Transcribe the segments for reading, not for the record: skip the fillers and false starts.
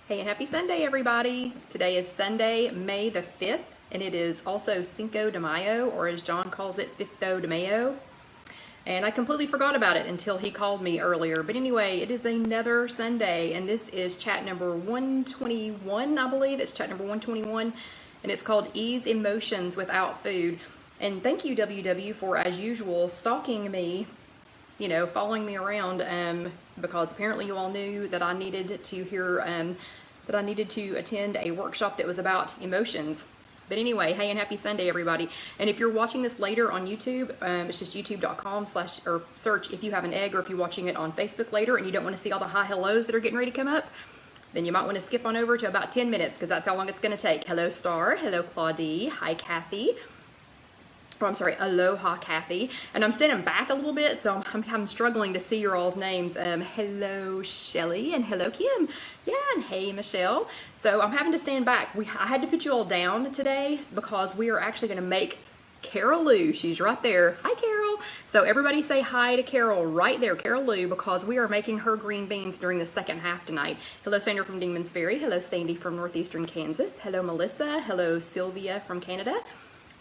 Hey, and happy Sunday, everybody. Today is Sunday, May the 5th, and it is also Cinco de Mayo, or as John calls it, Fifto de Mayo. And I completely forgot about it until he called me earlier. But anyway, it is another Sunday, and this is chat number 121, I believe. It's chat number 121, and it's called Ease Emotions Without Food. And thank you, WW, for, as usual, stalking me, following me around, because apparently you all knew that I needed to hear, that I needed to attend a workshop that was about emotions. But anyway, hey, and happy Sunday, everybody. And if you're watching this later on YouTube, it's just youtube.com/ or search If You Have an Egg, or if you're watching it on Facebook later and you don't want to see all the hi hellos that are getting ready to come up, then you might want to skip on over to about 10 minutes because that's how long it's going to take. Hello, Star. Hello, Claudie. Hi, Kathy. Oh, I'm sorry, aloha, Kathy. And I'm standing back a little bit, so I'm struggling to see your all's names. Hello, Shelly, and hello, Kim. Yeah, and hey, Michelle. So I'm having to stand back. I had to put you all down today because we are actually going to make Carol Lou. She's right there. Hi, Carol. So everybody say hi to Carol right there, Carol Lou, because we are making her green beans during the second half tonight. Hello, Sandra from Dingman's Ferry. Hello, Sandy from Northeastern Kansas. Hello, Melissa. Hello, Sylvia from Canada.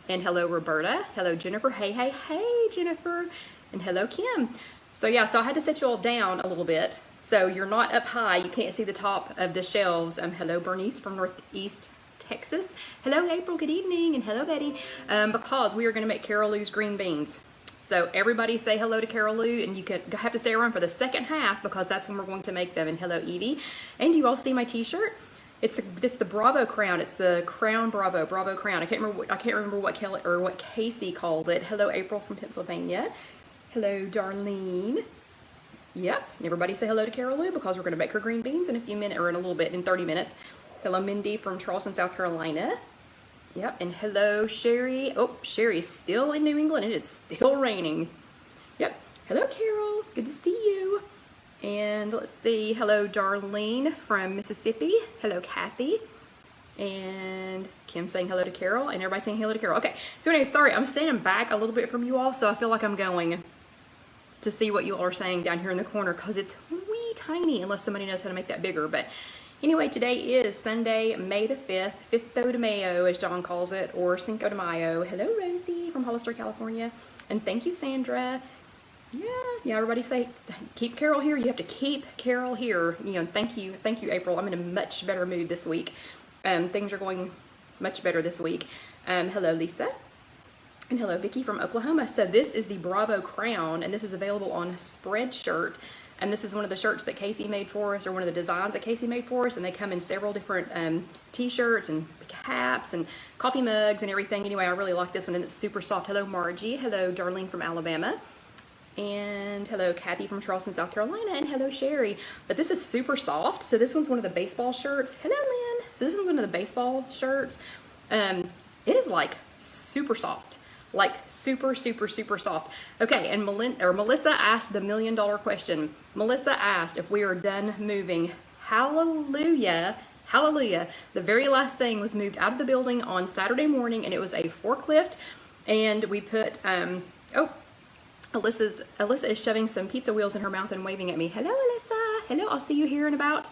And hello, Roberta. Hello, Jennifer. Hey, hey, hey, Jennifer. And hello, Kim. So yeah, so I had to set you all down a little bit. So you're not up high. You can't see the top of the shelves. Hello, Bernice from Northeast Texas. Hello, April. Good evening. And hello, Betty. Because we are going to make Carol Lou's green beans. So everybody say hello to Carol Lou, and you have to stay around for the second half because that's when we're going to make them. And hello, Evie. And do you all see my t-shirt? It's the Bravo crown. It's the Crown Bravo crown. I can't remember what Kelly or what Casey called it. Hello, April from Pennsylvania. Hello, Darlene. Yep. And everybody say hello to Carol Lou because we're going to make her green beans in a few minutes, or in a little bit, in 30 minutes. Hello, Mindy from Charleston, South Carolina. Yep. And hello, Sherry. Oh, Sherry's still in New England. It is still raining. Yep. Hello, Carol. Good to see you. And let's see, hello, Darlene from Mississippi. Hello, Kathy. And Kim saying hello to Carol, and everybody saying hello to Carol. Okay, so anyway, sorry, I'm standing back a little bit from you all, so I feel like I'm going to see what you all are saying down here in the corner because it's wee tiny, unless somebody knows how to make that bigger. But anyway, today is Sunday, May the 5th, Fifto de Mayo, as John calls it, or Cinco de Mayo. Hello, Rosie from Hollister, California. And thank you, Sandra. Yeah, everybody say, keep Carol here. You have to keep Carol here. Thank you, April. I'm in a much better mood this week. Things are going much better this week. Hello, Lisa. And hello, Vicky from Oklahoma. So this is the Bravo crown, and this is available on Spreadshirt. And this is one of the shirts that Casey made for us, or one of the designs that Casey made for us. And they come in several different t-shirts and caps and coffee mugs and everything. Anyway, I really like this one, and it's super soft. Hello, Margie. Hello, Darlene from Alabama. And hello, Kathy from Charleston, South Carolina. And hello, Sherry. But this is super soft. So this one's one of the baseball shirts. Hello, Lynn. So this is one of the baseball shirts. It is like super soft. Like super, super, super soft. Okay, and Melissa asked the $1 million question. Melissa asked if we are done moving. Hallelujah. Hallelujah. The very last thing was moved out of the building on Saturday morning, and it was a forklift. And we put, Alyssa is shoving some pizza wheels in her mouth and waving at me. Hello, Alyssa. Hello, I'll see you here in about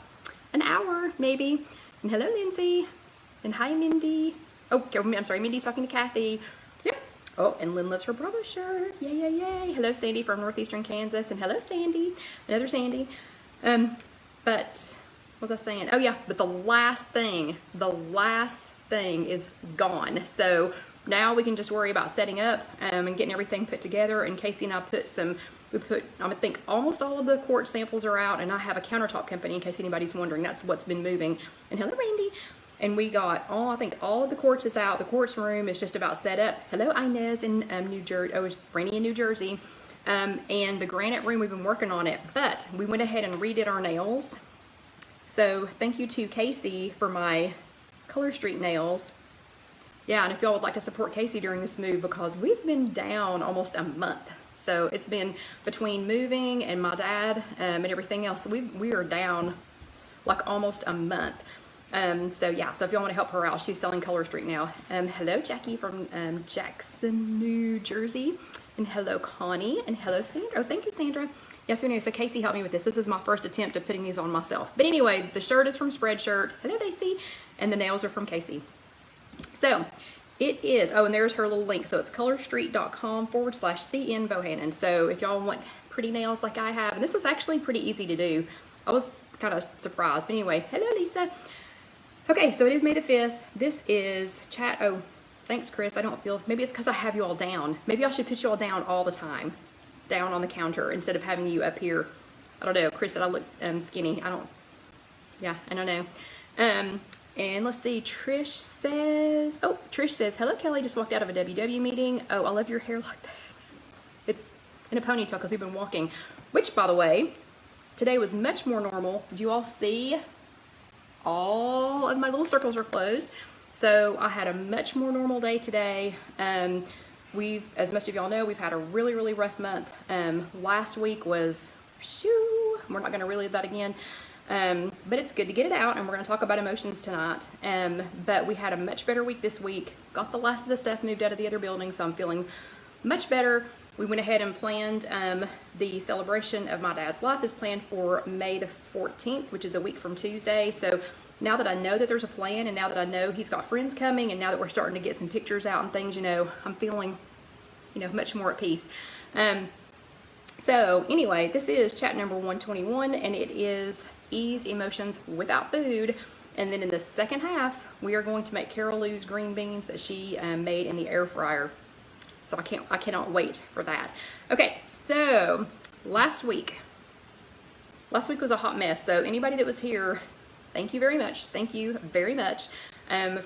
an hour, maybe. And hello, Lindsay. And hi, Mindy. Oh, I'm sorry, Mindy's talking to Kathy. Yep. Oh, and Lynn loves her Bravo shirt. Yay, yay, yay. Hello, Sandy from Northeastern Kansas. And hello, Sandy. Another Sandy. But what was I saying? Oh, yeah, but the last thing is gone. So now we can just worry about setting up and getting everything put together. And Casey and I I think almost all of the quartz samples are out, and I have a countertop company in case anybody's wondering. That's what's been moving. And hello, Randy. And we got I think all of the quartz is out. The quartz room is just about set up. Hello, Inez in New Jersey. Oh, it's Brandy in New Jersey. And the granite room, we've been working on it, but we went ahead and redid our nails. So thank you to Casey for my Color Street nails. Yeah, and if y'all would like to support Casey during this move, because we've been down almost a month. So it's been between moving and my dad and everything else. So we are down like almost a month. So yeah, so if y'all want to help her out, she's selling Color Street now. Hello, Jackie from Jackson, New Jersey. And hello, Connie. And hello, Sandra. Oh, thank you, Sandra. Yeah, so anyway, so Casey helped me with this. This is my first attempt at putting these on myself. But anyway, the shirt is from Spreadshirt. Hello, Daisy. And the nails are from Casey. So it is, oh, and there's her little link. So it's colorstreet.com/CN So if y'all want pretty nails like I have, and this was actually pretty easy to do. I was kind of surprised. But anyway, hello, Lisa. Okay, so it is May the 5th. This is chat. Oh, thanks, Chris. I don't feel, maybe it's because I have you all down. Maybe I should put you all down all the time, down on the counter instead of having you up here. I don't know. Chris said I look skinny. I don't know. And let's see, Trish says, hello, Kelly, just walked out of a WW meeting. Oh, I love your hair like that. It's in a ponytail because we've been walking, which, by the way, today was much more normal. Did you all see? All of my little circles are closed. So I had a much more normal day today. As most of y'all know, we've had a really, really rough month. Last week was, we're not gonna relive that again. But it's good to get it out, and we're gonna talk about emotions tonight. But we had a much better week this week. Got the last of the stuff moved out of the other building, so I'm feeling much better. We went ahead and planned, the celebration of my dad's life is planned for May the 14th, which is a week from Tuesday. So now that I know that there's a plan, and now that I know he's got friends coming, and now that we're starting to get some pictures out and things, I'm feeling, much more at peace. So anyway, this is chat number 121, and it is ease emotions without food. And then in the second half, we are going to make Carol Lou's green beans that she made in the air fryer. So I cannot wait for that. Okay, so last week was a hot mess. So anybody that was here, thank you very much. Thank you very much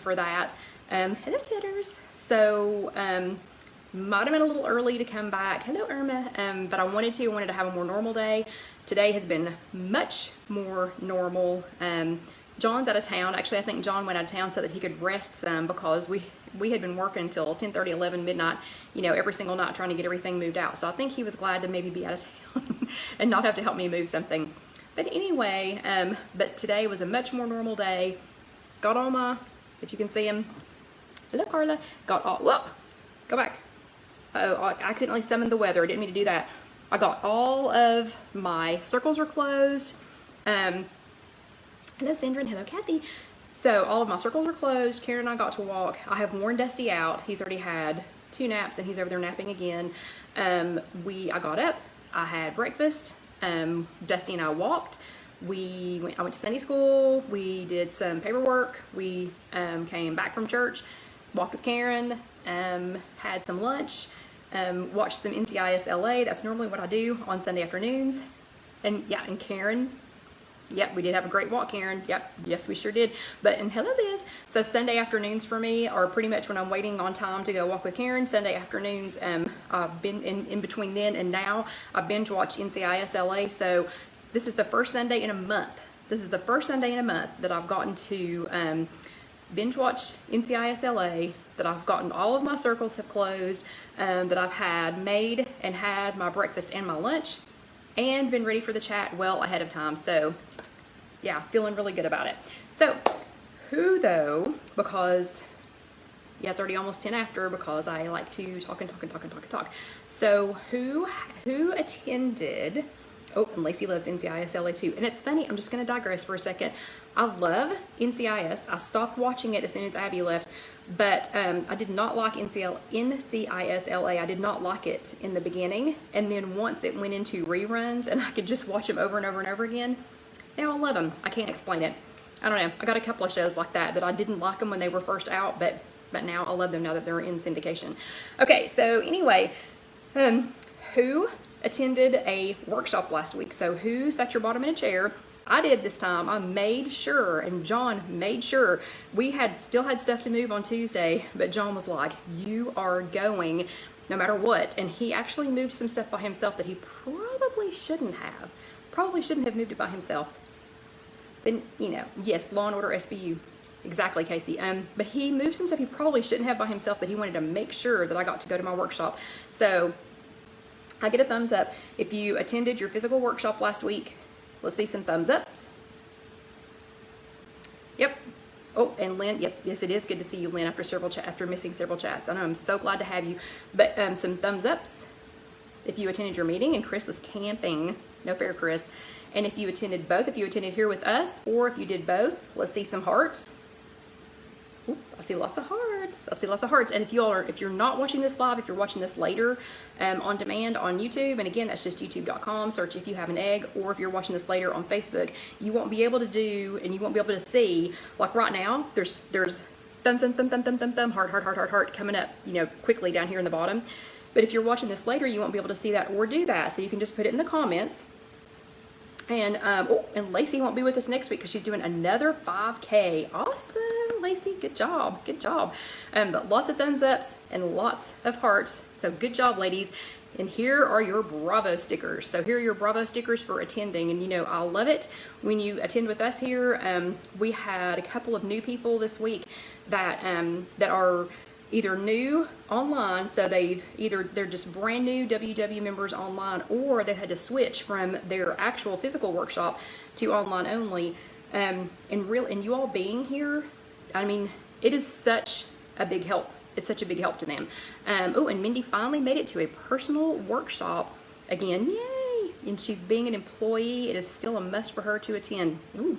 for that. Hello, Titters. So might have been a little early to come back. Hello, Irma. But I wanted to have a more normal day. Today has been much more normal. John's out of town. Actually, I think John went out of town so that he could rest some, because we had been working until 10:30, 11, midnight, every single night trying to get everything moved out. So I think he was glad to maybe be out of town and not have to help me move something. But anyway, but today was a much more normal day. Got all my, if you can see him, hello, Carla. Got all, whoa, go back. Oh, I accidentally summoned the weather. I didn't mean to do that. I got all of my circles are closed. Hello, Sandra, and hello, Kathy. So all of my circles are closed. Karen and I got to walk. I have worn Dusty out. He's already had 2 naps, and he's over there napping again. I got up. I had breakfast. Dusty and I walked. I went to Sunday school. We did some paperwork. We came back from church, walked with Karen, had some lunch, watched some NCIS LA. That's normally what I do on Sunday afternoons. And yeah, and Karen, yep, we did have a great walk, Karen. Yep, yes, we sure did. And hello, Liz. So Sunday afternoons for me are pretty much when I'm waiting on time to go walk with Karen. Sunday afternoons, I've been in between then and now, I binge watch NCIS LA. So this is the first Sunday in a month. This is the first Sunday in a month that I've gotten to binge watch NCIS LA, that I've gotten all of my circles have closed, that I've had made and had my breakfast and my lunch, and been ready for the chat well ahead of time. So yeah, feeling really good about it. So who though, because yeah, it's already almost 10 after, because I like to talk. So who attended, oh, and Lacey loves NCIS LA too. And it's funny, I'm just gonna digress for a second. I love NCIS. I stopped watching it as soon as Abby left, but I did not like NCIS LA. I did not like it in the beginning. And then once it went into reruns and I could just watch them over and over and over again, now I love them. I can't explain it. I don't know. I got a couple of shows like that I didn't like them when they were first out, but now I love them now that they're in syndication. Okay, so anyway, who attended a workshop last week? So who sat your bottom in a chair? I did this time. I made sure, and John made sure. We still had stuff to move on Tuesday, but John was like, you are going no matter what. And he actually moved some stuff by himself that he probably shouldn't have. Probably shouldn't have moved it by himself. Then, yes, Law and Order SVU. Exactly, Casey. But he moved some stuff he probably shouldn't have by himself, but he wanted to make sure that I got to go to my workshop. So I get a thumbs up if you attended your physical workshop last week. Let's see some thumbs ups. Yep. Oh, and Lynn, yep, yes, it is good to see you, Lynn, after missing several chats. I know, I'm so glad to have you. But some thumbs ups if you attended your meeting and Chris was camping. No fair, Chris. And if you attended both, if you attended here with us, or if you did both, let's see some hearts. Ooh, I see lots of hearts. I see lots of hearts. And if you're not watching this live, if you're watching this later on demand on YouTube, and again, that's just youtube.com, search If You Have an Egg, or if you're watching this later on Facebook, you won't be able to do, and you won't be able to see, like right now, there's thumb, thumb, thumb, thumb, thumb, thumb, thumb, heart, heart, heart, heart, heart, coming up, quickly down here in the bottom. But if you're watching this later, you won't be able to see that or do that. So you can just put it in the comments. And and Lacey won't be with us next week because she's doing another 5K. Awesome, Lacey, good job, good job. But lots of thumbs ups and lots of hearts. So good job, ladies. And here are your Bravo stickers. So here are your Bravo stickers for attending. And I love it when you attend with us here. We had a couple of new people this week that are either new online, so they're just brand new WW members online, or they had to switch from their actual physical workshop to online only. And you all being here, I mean, it is such a big help. It's such a big help to them. Oh, and Mindy finally made it to a personal workshop again. Yay! And she's being an employee. It is still a must for her to attend. Ooh.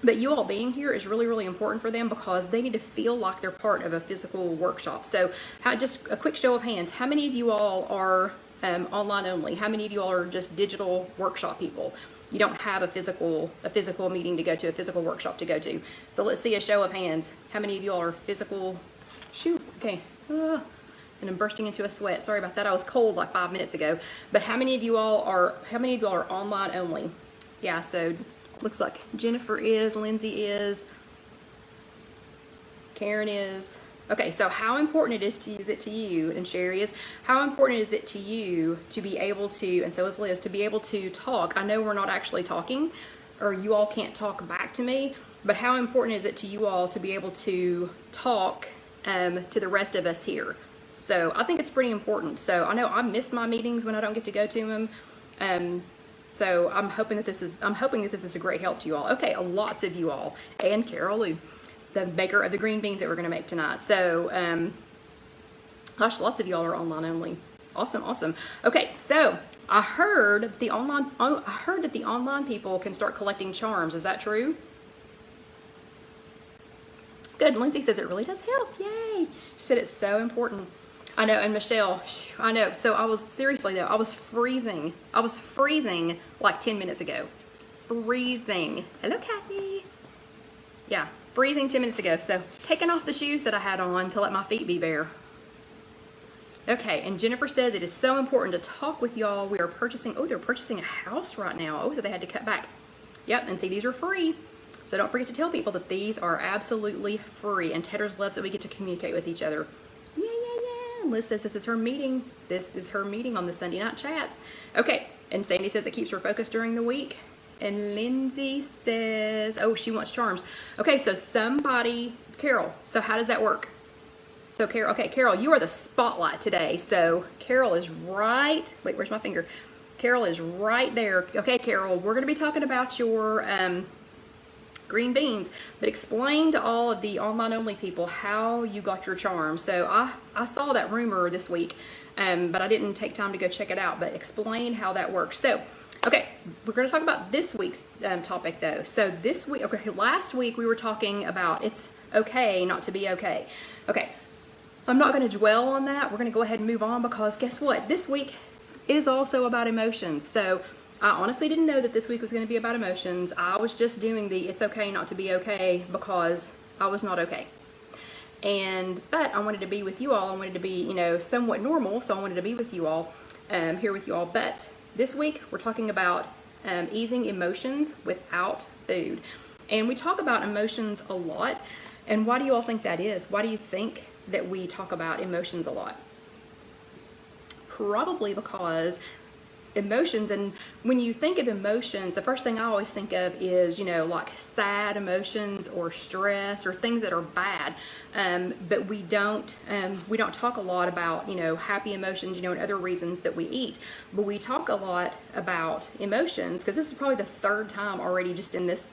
But you all being here is really, really important for them because they need to feel like they're part of a physical workshop. So just a quick show of hands. How many of you all are online only? How many of you all are just digital workshop people? You don't have a physical meeting to go to, a physical workshop to go to. So let's see a show of hands. How many of you all are physical? Shoot, okay. And I'm bursting into a sweat. Sorry about that. I was cold like 5 minutes ago. But how many of you all are online only? Yeah, so looks like Jennifer is, Lindsay is, Karen is. Okay, so how important is it to you, and Sherry is, how important is it to you to be able to, and so is Liz, to be able to talk? I know we're not actually talking, or you all can't talk back to me, but how important is it to you all to be able to talk to the rest of us here? So I think it's pretty important. So I know I miss my meetings when I don't get to go to them. So I'm hoping that this is a great help to you all. Okay, lots of you all, and Carol Lou, the baker of the green beans that we're going to make tonight. So, gosh, lots of y'all are online only. Awesome, awesome. Okay, so I heard that the online people can start collecting charms. Is that true? Good. Lindsay says it really does help. Yay! She said it's so important. I know, and Michelle, I know. So I was freezing. I was freezing like 10 minutes ago. Freezing. Hello, Kathy. Yeah, freezing 10 minutes ago. So taking off the shoes that I had on to let my feet be bare. Okay, and Jennifer says it is so important to talk with y'all. We are purchasing, they're purchasing a house right now. Oh, so they had to cut back. Yep, and see, these are free. So don't forget to tell people that these are absolutely free. And Tedders loves that we get to communicate with each other. Liz says this is her meeting. This is her meeting on the Sunday night chats. Okay, and Sandy says it keeps her focused during the week. And Lindsay says, oh, she wants charms. Okay, so Carol, so how does that work? So Carol, you are the spotlight today. So Carol is right, wait, where's my finger? Carol is right there. Okay, Carol, we're gonna be talking about your green beans, but explain to all of the online only people how you got your charm. So I saw that rumor this week, but I didn't take time to go check it out, but explain how that works. So, okay, we're going to talk about this week's topic though. So this week, okay, last week we were talking about it's okay not to be okay. Okay, I'm not going to dwell on that. We're going to go ahead and move on because guess what? This week is also about emotions. So I honestly didn't know that this week was going to be about emotions. I was just doing the it's okay not to be okay because I was not okay. But I wanted to be with you all. I wanted to be, somewhat normal. So I wanted to be with you all, here with you all. But this week we're talking about easing emotions without food. And we talk about emotions a lot. And why do you all think that is? Why do you think that we talk about emotions a lot? Probably because emotions, and when you think of emotions, the first thing I always think of is, like sad emotions or stress or things that are bad. But we don't talk a lot about, happy emotions, and other reasons that we eat. But we talk a lot about emotions because this is probably the third time already just in this,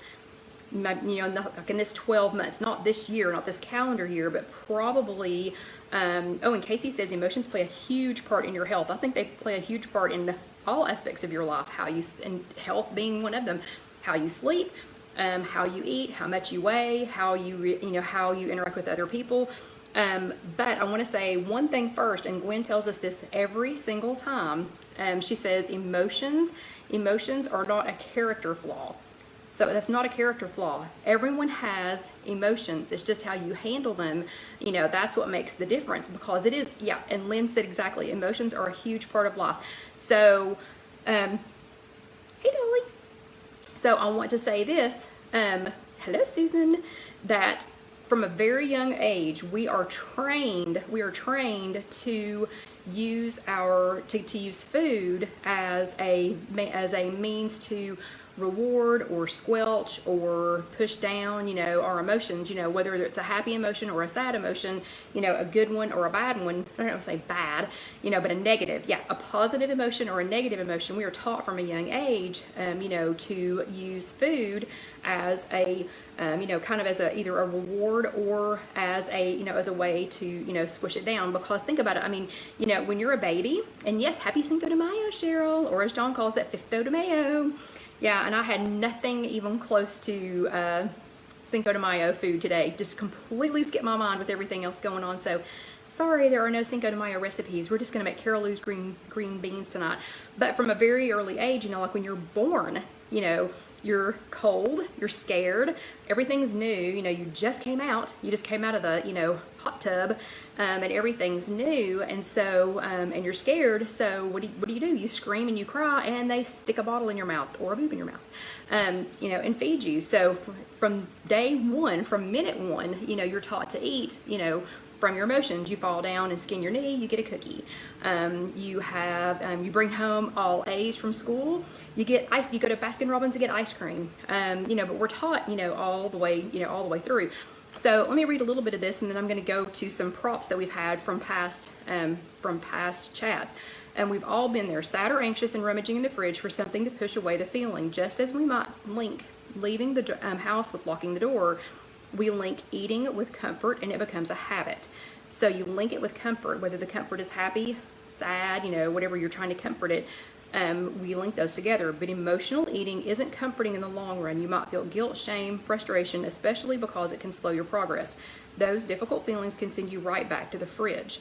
like in this 12 months, not this year, not this calendar year, but probably, and Casey says emotions play a huge part in your health. I think they play a huge part in all aspects of your life, and health being one of them, how you sleep, how you eat, how much you weigh, how how you interact with other people. But I want to say one thing first, and Gwen tells us this every single time. She says emotions are not a character flaw. So that's not a character flaw. Everyone has emotions. It's just how you handle them. That's what makes the difference, because it is, yeah, and Lynn said exactly, emotions are a huge part of life. So, hey Dolly. So I want to say this, hello Susan, that from a very young age, we are trained to use to use food as a means to reward or squelch or push down, our emotions, whether it's a happy emotion or a sad emotion, a good one or a bad one. I don't want to say bad, but a negative. Yeah, a positive emotion or a negative emotion. We are taught from a young age, to use food as a, kind of as either a reward or as a way to, squish it down. Because think about it. I mean, when you're a baby, and yes, happy Cinco de Mayo, Cheryl, or as John calls it, Fifto de Mayo. Yeah, and I had nothing even close to Cinco de Mayo food today. Just completely skipped my mind with everything else going on. So sorry, there are no Cinco de Mayo recipes. We're just going to make Carol Lou's green beans tonight. But from a very early age, like when you're born, you're cold, you're scared, everything's new, you just came out of the, hot tub, and everything's new, and so, and you're scared, so what do? You scream and you cry, and they stick a bottle in your mouth, or a boob in your mouth, and feed you. So from day one, from minute one, you're taught to eat, from your emotions. You fall down and skin your knee, you get a cookie. You bring home all A's from school, you get ice. You go to Baskin Robbins to get ice cream. But we're taught, all the way through. So let me read a little bit of this, and then I'm going to go to some props that we've had from past chats. And we've all been there, sad or anxious, and rummaging in the fridge for something to push away the feeling. Just as we might link leaving the house with locking the door, we link eating with comfort, and it becomes a habit. So you link it with comfort, whether the comfort is happy, sad, whatever you're trying to comfort it. We link those together. But emotional eating isn't comforting in the long run. You might feel guilt, shame, frustration, especially because it can slow your progress. Those difficult feelings can send you right back to the fridge.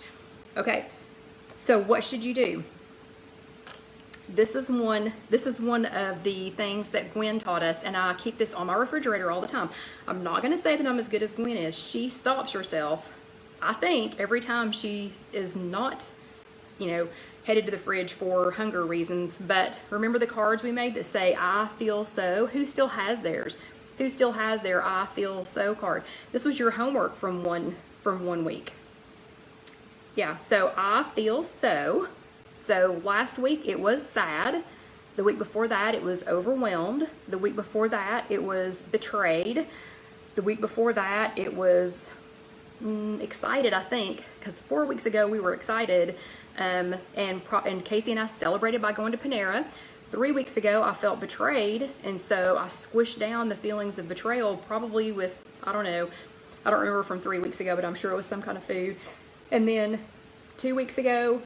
Okay, so what should you do? This is one of the things that Gwen taught us, and I keep this on my refrigerator all the time. I'm not going to say that I'm as good as Gwen is. She stops herself, I think, every time she is not, headed to the fridge for hunger reasons. But remember the cards we made that say, I feel so? Who still has theirs? Who still has their I feel so card? This was your homework from one week. Yeah, so I feel so. So last week it was sad. The week before that it was overwhelmed. The week before that it was betrayed. The week before that it was excited, I think, because 4 weeks ago we were excited, and Casey and I celebrated by going to Panera. 3 weeks ago I felt betrayed, and so I squished down the feelings of betrayal, probably with, I don't remember from 3 weeks ago, but I'm sure it was some kind of food. And then 2 weeks ago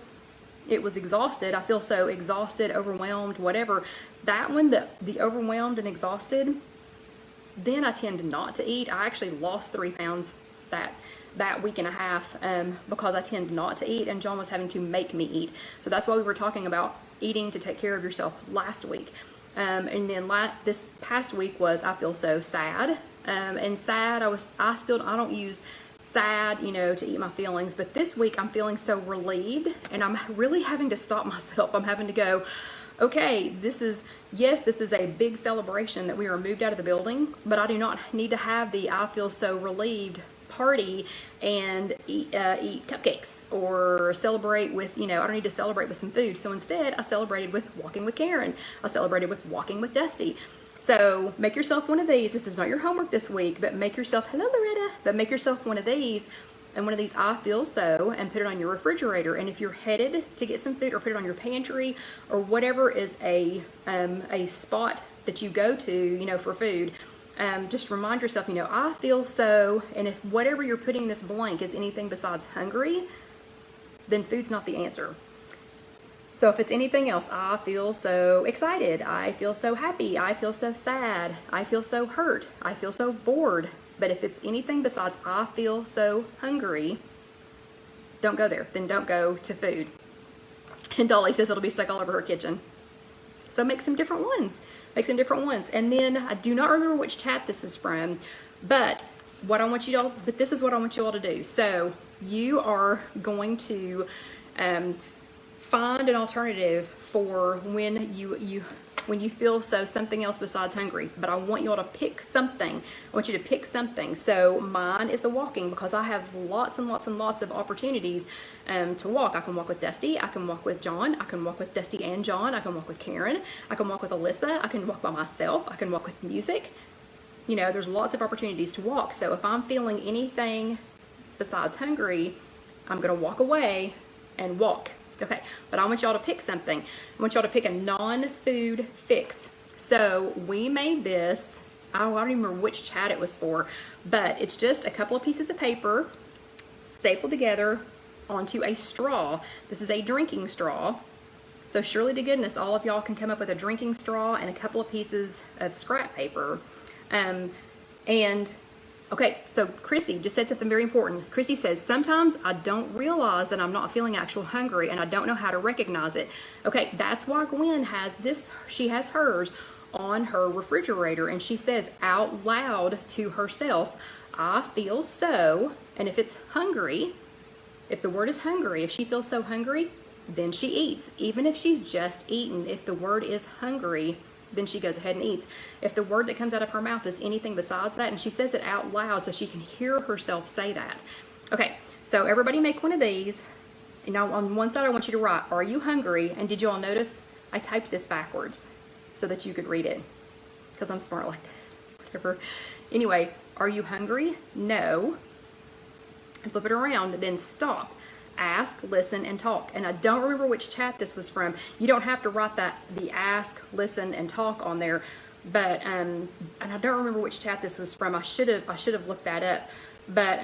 it was exhausted. I feel so exhausted, overwhelmed, whatever. That one, the overwhelmed and exhausted, then I tend not to eat. I actually lost 3 pounds that week and a half because I tend not to eat, and John was having to make me eat. So that's why we were talking about eating to take care of yourself last week. And then this past week was I feel so sad. And sad, I don't use sad, to eat my feelings, but this week I'm feeling so relieved, and I'm really having to stop myself. I'm having to go, okay, this is a big celebration that we are moved out of the building, but I do not need to have the I feel so relieved party and eat cupcakes or celebrate with, I don't need to celebrate with some food. So instead I celebrated with walking with Karen. I celebrated with walking with Dusty. So make yourself one of these. This is not your homework this week, but make yourself, hello Loretta, but make yourself one of these, and one of these I feel so, and put it on your refrigerator. And if you're headed to get some food, or put it on your pantry, or whatever is a spot that you go to, for food, just remind yourself, I feel so, and if whatever you're putting in this blank is anything besides hungry, then food's not the answer. So if it's anything else, I feel so excited, I feel so happy, I feel so sad, I feel so hurt, I feel so bored. But if it's anything besides I feel so hungry, don't go there. Then don't go to food. And Dolly says it'll be stuck all over her kitchen. So make some different ones. Make some different ones. And then I do not remember which chat this is from, but this is what I want you all to do. So you are going to find an alternative for when you feel something else besides hungry. But I want you all to pick something. I want you to pick something. So mine is the walking, because I have lots and lots and lots of opportunities to walk. I can walk with Dusty, I can walk with John, I can walk with Dusty and John, I can walk with Karen, I can walk with Alyssa, I can walk by myself, I can walk with music. You know, there's lots of opportunities to walk. So if I'm feeling anything besides hungry, I'm gonna walk away and walk. Okay, but I want y'all to pick something. I want y'all to pick a non-food fix. So we made this, I don't remember which chat it was for, but it's just a couple of pieces of paper stapled together onto a straw. This is a drinking straw. So surely to goodness, all of y'all can come up with a drinking straw and a couple of pieces of scrap paper. Okay, so Chrissy just said something very important. Chrissy says, sometimes I don't realize that I'm not feeling actual hungry and I don't know how to recognize it. Okay, that's why Gwen has this, she has hers on her refrigerator, and she says out loud to herself, I feel so, and if it's hungry, if the word is hungry, if she feels so hungry, then she eats. Even if she's just eaten, if the word is hungry, then she goes ahead and eats. If the word that comes out of her mouth is anything besides that, and she says it out loud so she can hear herself say that. Okay, so everybody make one of these. And now on one side I want you to write, are you hungry? And did you all notice I typed this backwards so that you could read it? Because I'm smart like that, whatever. Anyway, are you hungry? No. And flip it around, then stop. Ask, listen, and talk. And I don't remember which chat this was from. You don't have to write the ask, listen, and talk on there, but and I don't remember which chat this was from. I should have looked that up. But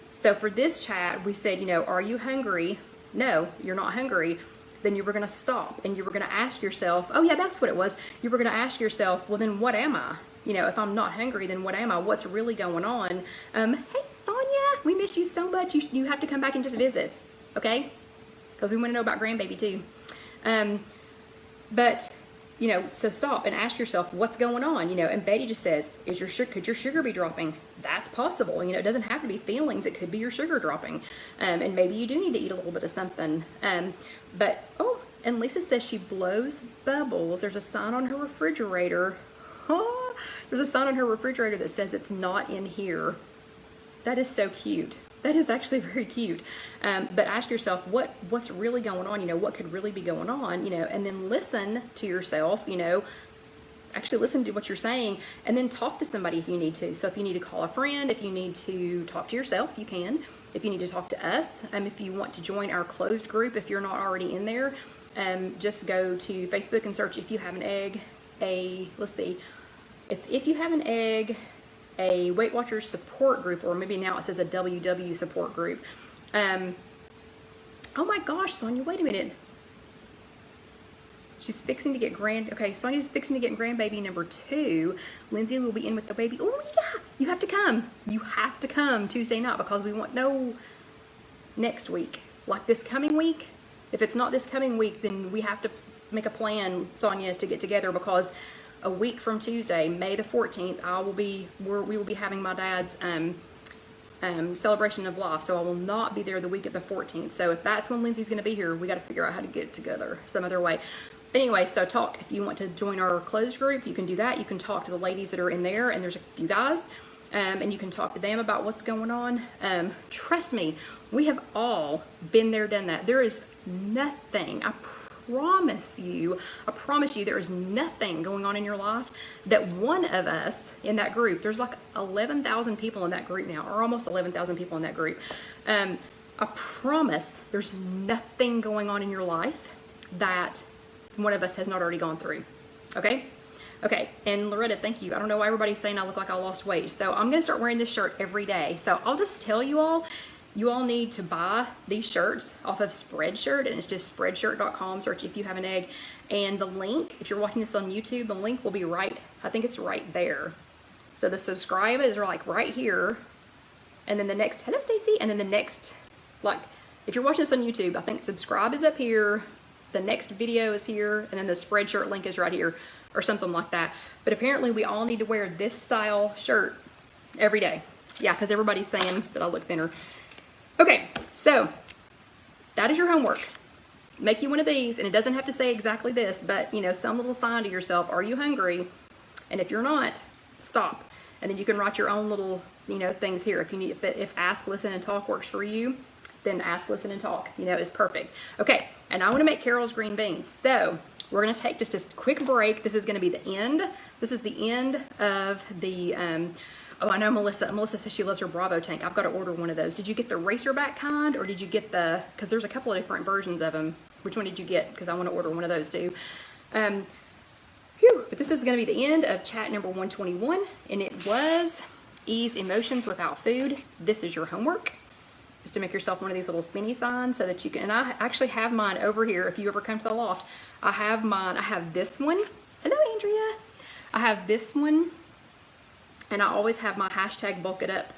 so for this chat, we said, you know, are you hungry? No, you're not hungry. Then you were going to stop and you were going to ask yourself, oh yeah, that's what it was. You were going to ask yourself, well then what am I? You know, if I'm not hungry, then what am I? What's really going on? Hey Sonia, we miss you so much. You have to come back and just visit. Okay, because we want to know about grandbaby too. But you know, so stop and ask yourself what's going on. You know, and Betty just says, could your sugar be dropping? That's possible. You know, it doesn't have to be feelings. It could be your sugar dropping, and maybe you do need to eat a little bit of something. But oh, and Lisa says she blows bubbles. There's a sign on her refrigerator. Oh, there's a sign on her refrigerator that says it's not in here. That is so cute. That is actually very cute. But ask yourself what's really going on, you know, what could really be going on, you know, and then listen to yourself, you know, actually listen to what you're saying, and then talk to somebody if you need to. So if you need to call a friend, if you need to talk to yourself, you can. If you need to talk to us, if you want to join our closed group, if you're not already in there, just go to Facebook and search If You Have an Egg, let's see, it's If You Have an Egg, a Weight Watchers support group, or maybe now it says a WW support group. Oh my gosh, Sonia, wait a minute. She's fixing to get okay, Sonia's fixing to get grandbaby number 2. Lindsay will be in with the baby. Oh yeah, you have to come. You have to come Tuesday night, because we want next week, like this coming week. If it's not this coming week, then we have to make a plan, Sonia, to get together, because a week from Tuesday, May the 14th, we will be having my dad's celebration of life, so I will not be there the week of the 14th. So if that's when Lindsay's going to be here, we got to figure out how to get together some other way. But anyway, so talk. If you want to join our closed group, you can do that. You can talk to the ladies that are in there, and there's a few guys, and you can talk to them about what's going on. Trust me, we have all been there, done that. There is nothing, I promise you, there is nothing going on in your life that one of us in that group, there's like 11,000 people in that group now, or almost 11,000 people in that group. I promise there's nothing going on in your life that one of us has not already gone through. Okay? Okay, and Loretta, thank you. I don't know why everybody's saying I look like I lost weight. So I'm gonna start wearing this shirt every day. So I'll just tell you all, you all need to buy these shirts off of Spreadshirt, and it's just spreadshirt.com. Search If You Have an Egg. And the link, if you're watching this on YouTube, the link will be right, I think it's right there. So the subscribe is like right here. And then the next, hello Stacy, and then the next, like, if you're watching this on YouTube, I think subscribe is up here, the next video is here, and then the Spreadshirt link is right here, or something like that. But apparently we all need to wear this style shirt every day. Yeah, because everybody's saying that I look thinner. Okay, so that is your homework. Make you one of these, and it doesn't have to say exactly this, but you know, some little sign to yourself, are you hungry? And if you're not, stop. And then you can write your own little, you know, things here. If you need, if ask, listen, and talk works for you, then ask, listen, and talk, you know, is perfect. Okay, and I want to make Carol's green beans. So we're going to take just a quick break. This is going to be the end. This is the end of the, oh, I know Melissa. Melissa says she loves her Bravo tank. I've got to order one of those. Did you get the racerback kind, or did you get the, because there's a couple of different versions of them. Which one did you get? Because I want to order one of those too. But this is going to be the end of chat number 121, and it was ease emotions without food. This is your homework, is to make yourself one of these little spinny signs so that you can, and I actually have mine over here. If you ever come to the loft, I have mine. I have this one. Hello, Andrea. I have this one, and I always have my hashtag bulk it up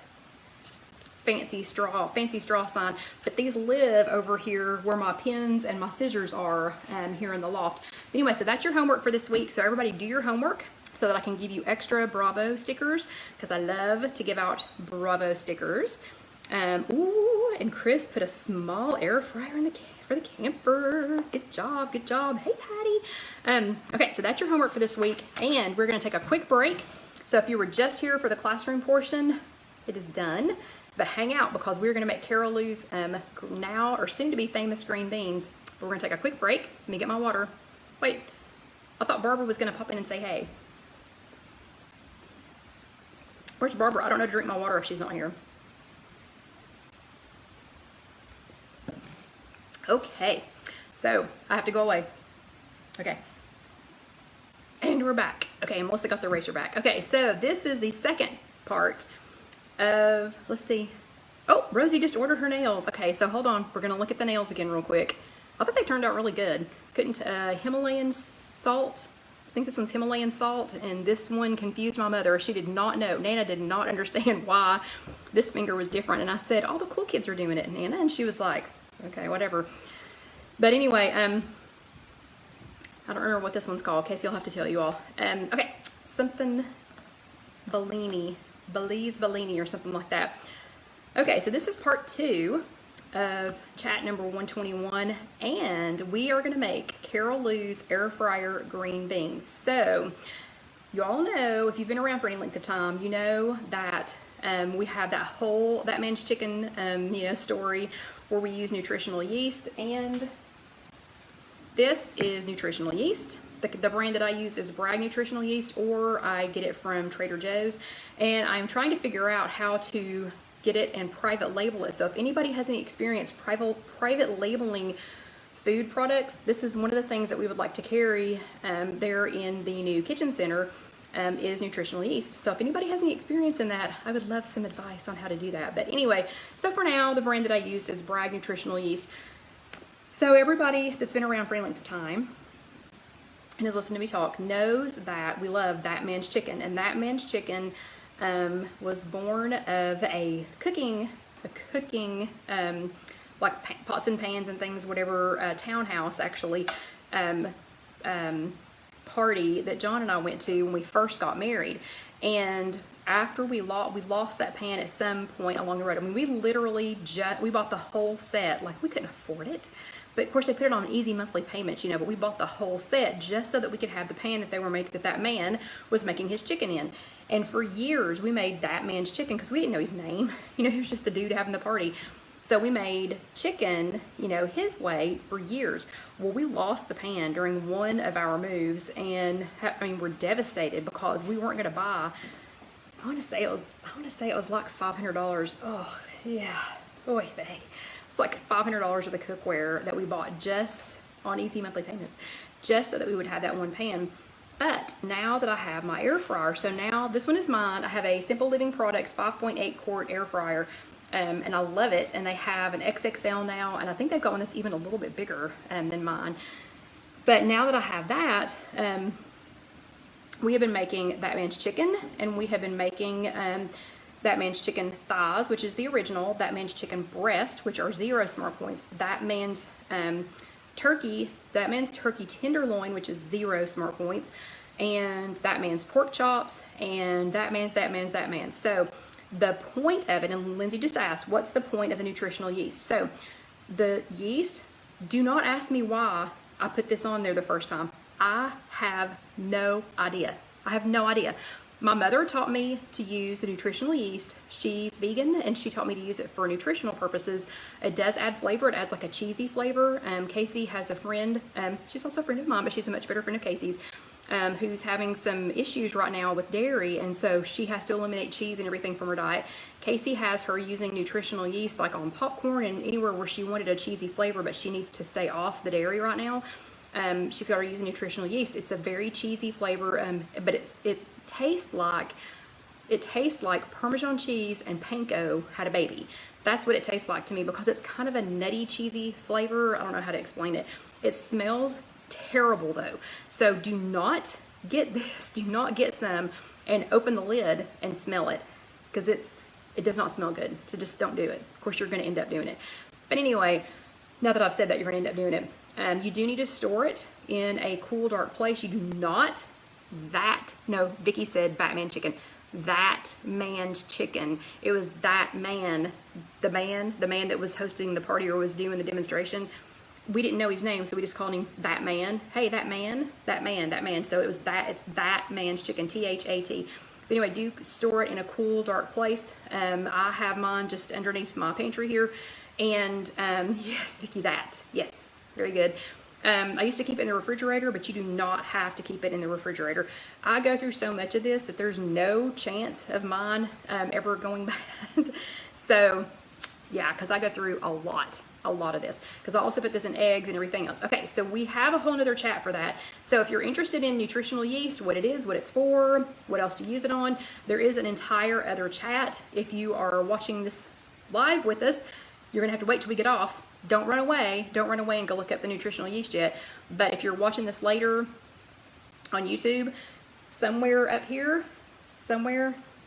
fancy straw sign, but these live over here where my pens and my scissors are here in the loft. Anyway, so that's your homework for this week. So everybody do your homework so that I can give you extra Bravo stickers, because I love to give out Bravo stickers. Ooh, and Chris put a small air fryer in for the camper. Good job, good job. Hey, Patty. Okay, so that's your homework for this week, and we're going to take a quick break. So if you were just here for the classroom portion, it is done. But hang out, because we're going to make Carol Lou's now or soon to be famous green beans. But we're going to take a quick break. Let me get my water. Wait, I thought Barbara was going to pop in and say hey. Where's Barbara? I don't know to drink my water if she's not here. Okay, so I have to go away. Okay. And we're back. Okay, and Melissa got the eraser back. Okay, so this is the second part of, let's see. Oh, Rosie just ordered her nails. Okay, so hold on. We're going to look at the nails again real quick. I thought they turned out really good. Couldn't, Himalayan salt. I think this one's Himalayan salt, and this one confused my mother. She did not know. Nana did not understand why this finger was different. And I said, all the cool kids are doing it, Nana. And she was like, okay, whatever. But anyway, I don't remember what this one's called. Casey, I'll have to tell you all. Okay, something Belize Bellini or something like that. Okay, so this is part 2 of chat number 121, and we are going to make Carol Lou's air fryer green beans. So you all know, if you've been around for any length of time, you know that we have that man's chicken you know, story where we use nutritional yeast, and this is nutritional yeast. The brand that I use is Bragg Nutritional Yeast, or I get it from Trader Joe's, and I'm trying to figure out how to get it and private label it. So if anybody has any experience private labeling food products, this is one of the things that we would like to carry there in the new kitchen center, is nutritional yeast. So if anybody has any experience in that, I would love some advice on how to do that. But anyway, so for now, the brand that I use is Bragg Nutritional Yeast. So everybody that's been around for any length of time and has listened to me talk knows that we love That Man's Chicken, and That Man's Chicken was born of a cooking like pots and pans and things, whatever, townhouse actually party that John and I went to when we first got married. And after we lost that pan at some point along the road. I mean, we literally we bought the whole set. Like, we couldn't afford it. But of course they put it on easy monthly payments, you know, but we bought the whole set just so that we could have the pan that they were making, that man was making his chicken in. And for years we made That Man's Chicken because we didn't know his name. You know, he was just the dude having the party. So we made chicken, you know, his way for years. Well, we lost the pan during one of our moves, and I mean, we're devastated because we weren't going to buy, I want to say it was like $500. Oh, yeah. Oy vey. It's like $500 of the cookware that we bought just on easy monthly payments, just so that we would have that one pan. But now that I have my air fryer, so now this one is mine. I have a Simple Living Products 5.8 quart air fryer. and I love it. And they have an XXL now, and I think they've got one that's even a little bit bigger than mine. But now that I have that, we have been making That Man's Chicken, and we have been making That Man's Chicken Thighs, which is the original, That Man's Chicken Breast, which are 0 smart points, That Man's Turkey, That Man's Turkey Tenderloin, which is 0 smart points, and That Man's Pork Chops, and That Man's. So the point of it, and Lindsay just asked, what's the point of the nutritional yeast? So the yeast, do not ask me why I put this on there the first time. I have no idea. I have no idea. My mother taught me to use the nutritional yeast. She's vegan, and she taught me to use it for nutritional purposes. It does add flavor. It adds like a cheesy flavor. Casey has a friend. She's also a friend of mine, but she's a much better friend of Casey's, who's having some issues right now with dairy, and so she has to eliminate cheese and everything from her diet. Casey has her using nutritional yeast like on popcorn and anywhere where she wanted a cheesy flavor, but she needs to stay off the dairy right now. She's got her using nutritional yeast. It's a very cheesy flavor, but it tastes like Parmesan cheese and panko had a baby. That's what it tastes like to me, because it's kind of a nutty, cheesy flavor. I don't know how to explain it. It smells terrible though. So do not get this. Do not get some and open the lid and smell it, because it does not smell good. So just don't do it. Of course, you're going to end up doing it. But anyway, now that I've said that, you're going to end up doing it. You do need to store it in a cool, dark place. You do not, Vicky said Batman chicken. That Man's Chicken. It was That Man, the man that was hosting the party or was doing the demonstration. We didn't know his name, so we just called him That Man. Hey, that man. So it's That Man's Chicken, THAT. But anyway, do store it in a cool, dark place. I have mine just underneath my pantry here. And yes, Vicky, that. Yes, very good. I used to keep it in the refrigerator, but you do not have to keep it in the refrigerator. I go through so much of this that there's no chance of mine ever going bad. So yeah, because I go through a lot of this, because I also put this in eggs and everything else. Okay, so we have a whole nother chat for that. So if you're interested in nutritional yeast, what it is, what it's for, what else to use it on, there is an entire other chat. If you are watching this live with us, you're gonna have to wait till we get off. Don't run away and go look up the nutritional yeast yet. But if you're watching this later on YouTube, somewhere up here,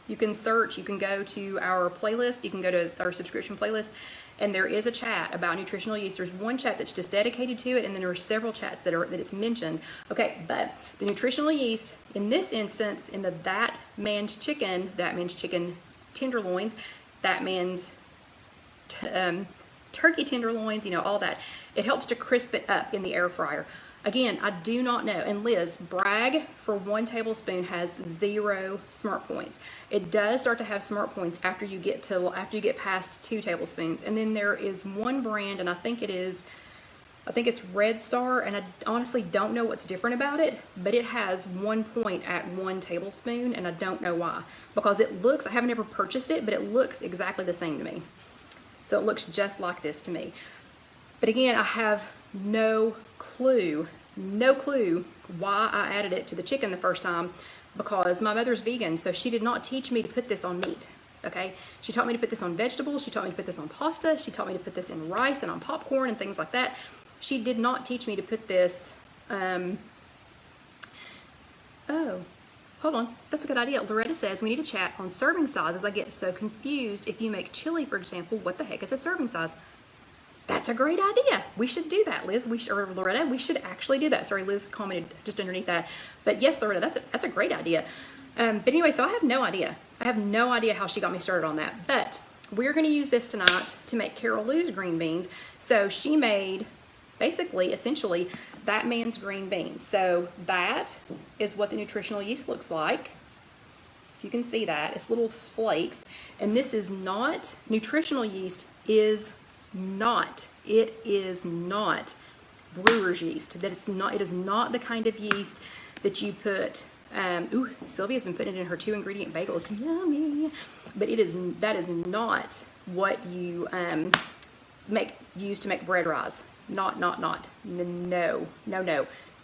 you can search, you can go to our playlist, you can go to our subscription playlist, and there is a chat about nutritional yeast. There's one chat that's just dedicated to it, and then there are several chats that it's mentioned. Okay, but the nutritional yeast, in this instance, in the That Man's Chicken tenderloins, That Man's turkey tenderloins, all that, it helps to crisp it up in the air fryer. Again, I do not know. And Liz, brag for 1 tablespoon has 0 smart points. It does start to have smart points after you get past 2 tablespoons. And then there is one brand, and I think it's Red Star, and I honestly don't know what's different about it, but it has 1 point at 1 tablespoon, and I don't know why. Because it looks, I haven't ever purchased it, but it looks exactly the same to me. So it looks just like this to me. But again, I have no clue why I added it to the chicken the first time, because my mother's vegan, so she did not teach me to put this on meat, okay? She taught me to put this on vegetables, she taught me to put this on pasta, she taught me to put this in rice and on popcorn and things like that. She did not teach me to put this, oh, hold on, that's a good idea. Loretta says we need to chat on serving sizes. I get so confused. If you make chili, for example, what the heck is a serving size? That's a great idea. We should do that, Liz. Or Loretta, we should actually do that. Sorry, Liz commented just underneath that. But yes, Loretta, that's a great idea. But anyway, so I have no idea. I have no idea how she got me started on that. But we're going to use this tonight to make Carol Lou's green beans. So she made, basically, essentially, That Man's green beans. So that is what the nutritional yeast looks like. If you can see that, it's little flakes. And this is not, nutritional yeast is not, it is not brewer's yeast. It is not the kind of yeast that you put, ooh, Sylvia's been putting it in her 2-ingredient bagels, yummy. But that is not what you use to make bread rise. No,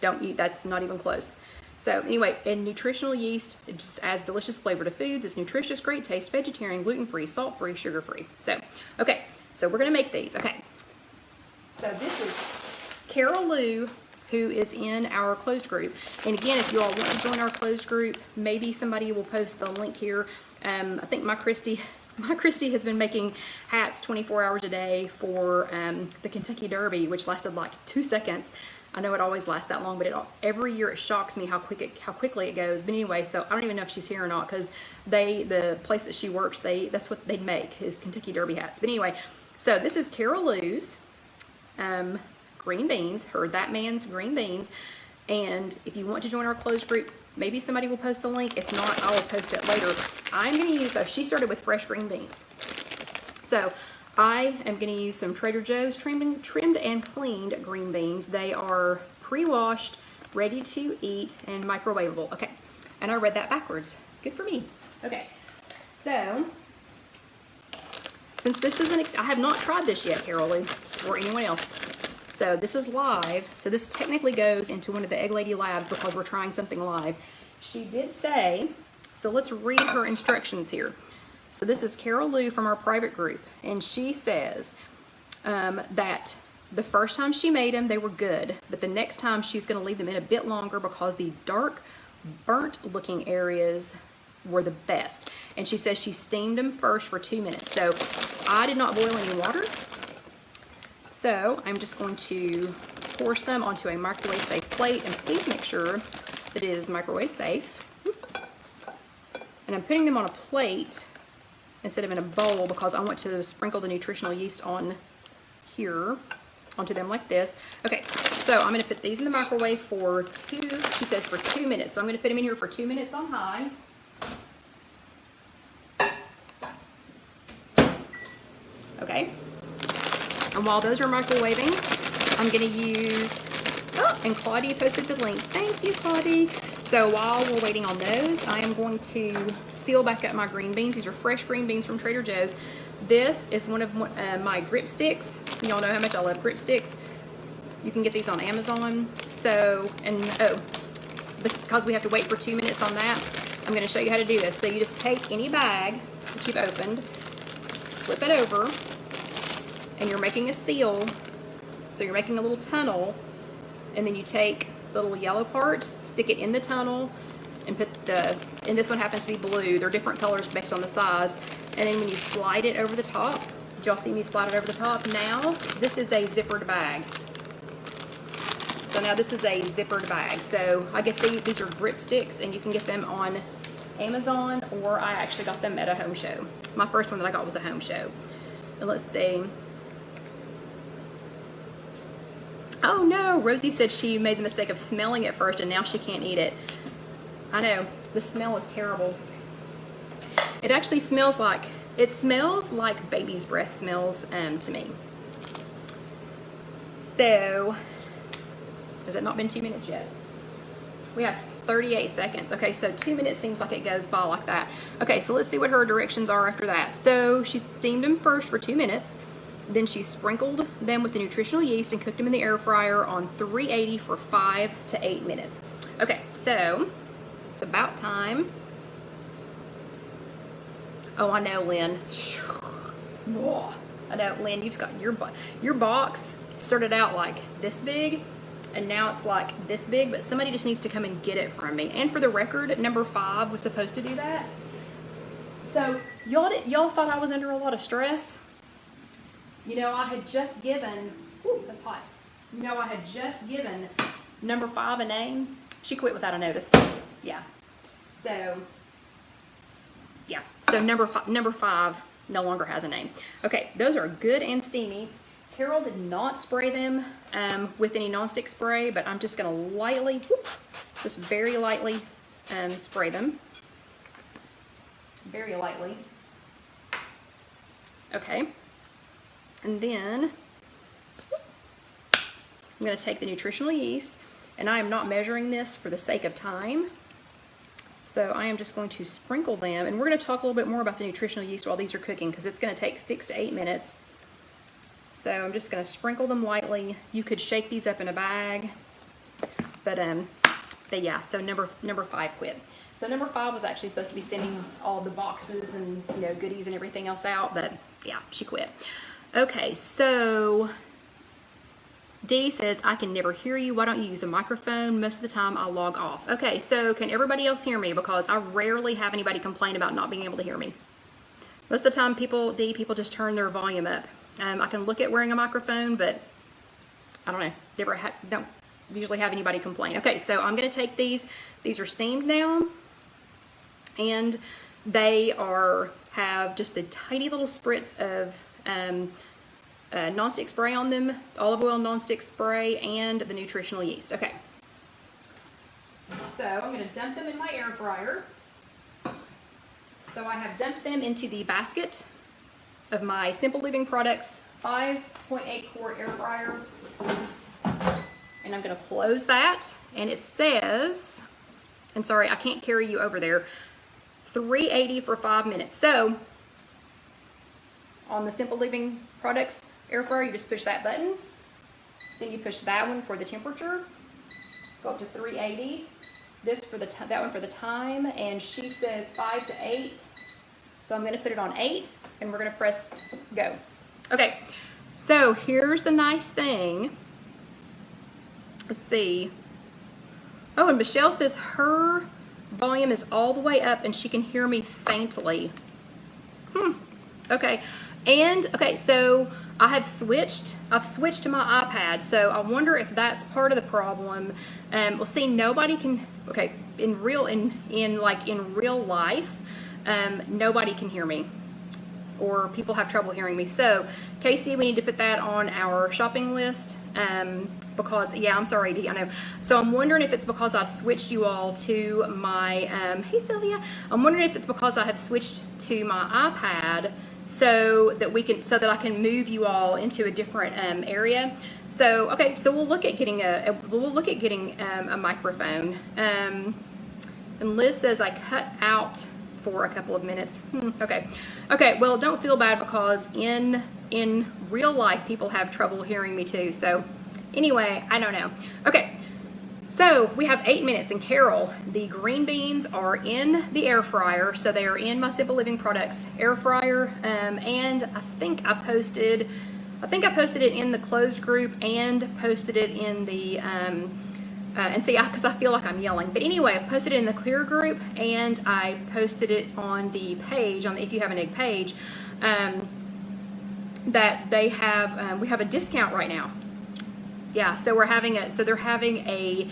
don't eat, that's not even close. So anyway, and nutritional yeast, it just adds delicious flavor to foods. It's nutritious, great taste, vegetarian, gluten-free, salt-free, sugar-free. So, okay, so we're gonna make these. Okay, so this is Carol Lou, who is in our closed group. And again, if you all want to join our closed group, maybe somebody will post the link here. I think my Christy has been making hats 24 hours a day for the Kentucky Derby, which lasted like 2 seconds. I know it always lasts that long, but every year it shocks me how quickly it goes. But anyway, so I don't even know if she's here or not, because the place that she works, that's what they make, is Kentucky Derby hats. But anyway, so this is Carol Lou's green beans, that man's green beans. And if you want to join our closed group, maybe somebody will post the link. If not, I will post it later. I'm going to use, she started with fresh green beans. So I am going to use some Trader Joe's trimmed and cleaned green beans. They are pre-washed, ready to eat, and microwavable. Okay, and I read that backwards. Good for me. Okay, so since this isn't, I have not tried this yet, Carol Lou, or anyone else. So this is live. So this technically goes into one of the Egg Lady labs because we're trying something live. She did say, so let's read her instructions here. So this is Carol Lou from our private group, and she says that the first time she made them, they were good, but the next time she's going to leave them in a bit longer because the dark, burnt-looking areas were the best. And she says she steamed them first for 2 minutes. So I did not boil any water. So I'm just going to pour some onto a microwave-safe plate, and please make sure that it is microwave-safe. And I'm putting them on a plate instead of in a bowl because I want to sprinkle the nutritional yeast on here, onto them like this. Okay, so I'm going to put these in the microwave for she says for 2 minutes. So I'm going to put them in here for 2 minutes on high. Okay. And while those are microwaving, I'm going to use, and Claudia posted the link. Thank you, Claudia. So while we're waiting on those, I am going to seal back up my green beans. These are fresh green beans from Trader Joe's. This is one of my grip sticks. Y'all know how much I love grip sticks. You can get these on Amazon. So, because we have to wait for 2 minutes on that, I'm going to show you how to do this. So you just take any bag that you've opened, flip it over, and you're making a seal. So you're making a little tunnel, and then you take the little yellow part, stick it in the tunnel, and put and this one happens to be blue. They're different colors based on the size. And then when you slide it over the top, did y'all see me slide it over the top? Now, this is a zippered bag. So now this is a zippered bag. So I get these are grip sticks, and you can get them on Amazon, or I actually got them at a home show. My first one that I got was a home show. And let's see. Oh no, Rosie said she made the mistake of smelling it first and now she can't eat it. I know, the smell is terrible. It actually smells like baby's breath smells to me. So, has it not been 2 minutes yet? We have 38 seconds. Okay, so 2 minutes seems like it goes by like that. Okay, so let's see what her directions are after that. So she steamed them first for 2 minutes. Then she sprinkled them with the nutritional yeast and cooked them in the air fryer on 380 for 5 to 8 minutes. Okay, so it's about time. Oh, I know, Lynn. I know, Lynn, you've got your box started out like this big, and now it's like this big, but somebody just needs to come and get it from me. And for the record, number 5 was supposed to do that. So y'all thought I was under a lot of stress? You know, I had just given, that's hot. You know, I had just given number 5 a name. She quit without a notice. Yeah. So, yeah. So number 5 no longer has a name. Okay, those are good and steamy. Carol did not spray them with any nonstick spray, but I'm just going to lightly, just very lightly spray them. Very lightly. Okay. And then I'm going to take the nutritional yeast, and I am not measuring this for the sake of time. So I am just going to sprinkle them, and we're going to talk a little bit more about the nutritional yeast while these are cooking because it's going to take 6 to 8 minutes. So I'm just going to sprinkle them lightly. You could shake these up in a bag, but But yeah, so number 5 quit. So number 5 was actually supposed to be sending all the boxes and, you know, goodies and everything else out, but yeah, she quit. Okay, so D says, I can never hear you. Why don't you use a microphone? Most of the time I log off. Okay, so can everybody else hear me? Because I rarely have anybody complain about not being able to hear me. Most of the time people just turn their volume up. I can look at wearing a microphone, but I don't know, don't usually have anybody complain. Okay, so I'm gonna take these. These are steamed now, and they have just a tiny little spritz of nonstick spray on them, olive oil nonstick spray, and the nutritional yeast. Okay, so I'm gonna dump them in my air fryer. So I have dumped them into the basket of my Simple Living Products 5.8 quart air fryer. And I'm gonna close that, and it says, and sorry, I can't carry you over there, 380 for 5 minutes. So on the Simple Living Products air fryer, you just push that button, then you push that one for the temperature, go up to 380, this for the that one for the time, and she says 5 to 8. So I'm gonna put it on 8, and we're gonna press go. Okay, so here's the nice thing. Let's see. Oh, and Michelle says her volume is all the way up and she can hear me faintly. Okay. And okay, so I've switched to my iPad, so I wonder if that's part of the problem. Well, see, nobody can. Okay, in real life, nobody can hear me, or people have trouble hearing me. So, Casey, we need to put that on our shopping list, because, yeah, I'm sorry, Dee, I know. So I'm wondering if it's because I've switched you all to my, hey Sylvia, I'm wondering if it's because I have switched to my iPad so that I can move you all into a different area. So, okay, so we'll look at getting a microphone. And Liz says I cut out for a couple of minutes. Okay, well, don't feel bad, because in real life people have trouble hearing me too. So anyway, I don't know. Okay, so we have 8 minutes, and Carol, the green beans are in the air fryer, so they are in my Simple Living Products air fryer, and I think I posted it in the closed group and posted it in the and see, because I feel like I'm yelling. But anyway, I posted it in the clear group, and I posted it on the page, on the If You Have an Egg page, that they have, we have a discount right now. Yeah, so they're having a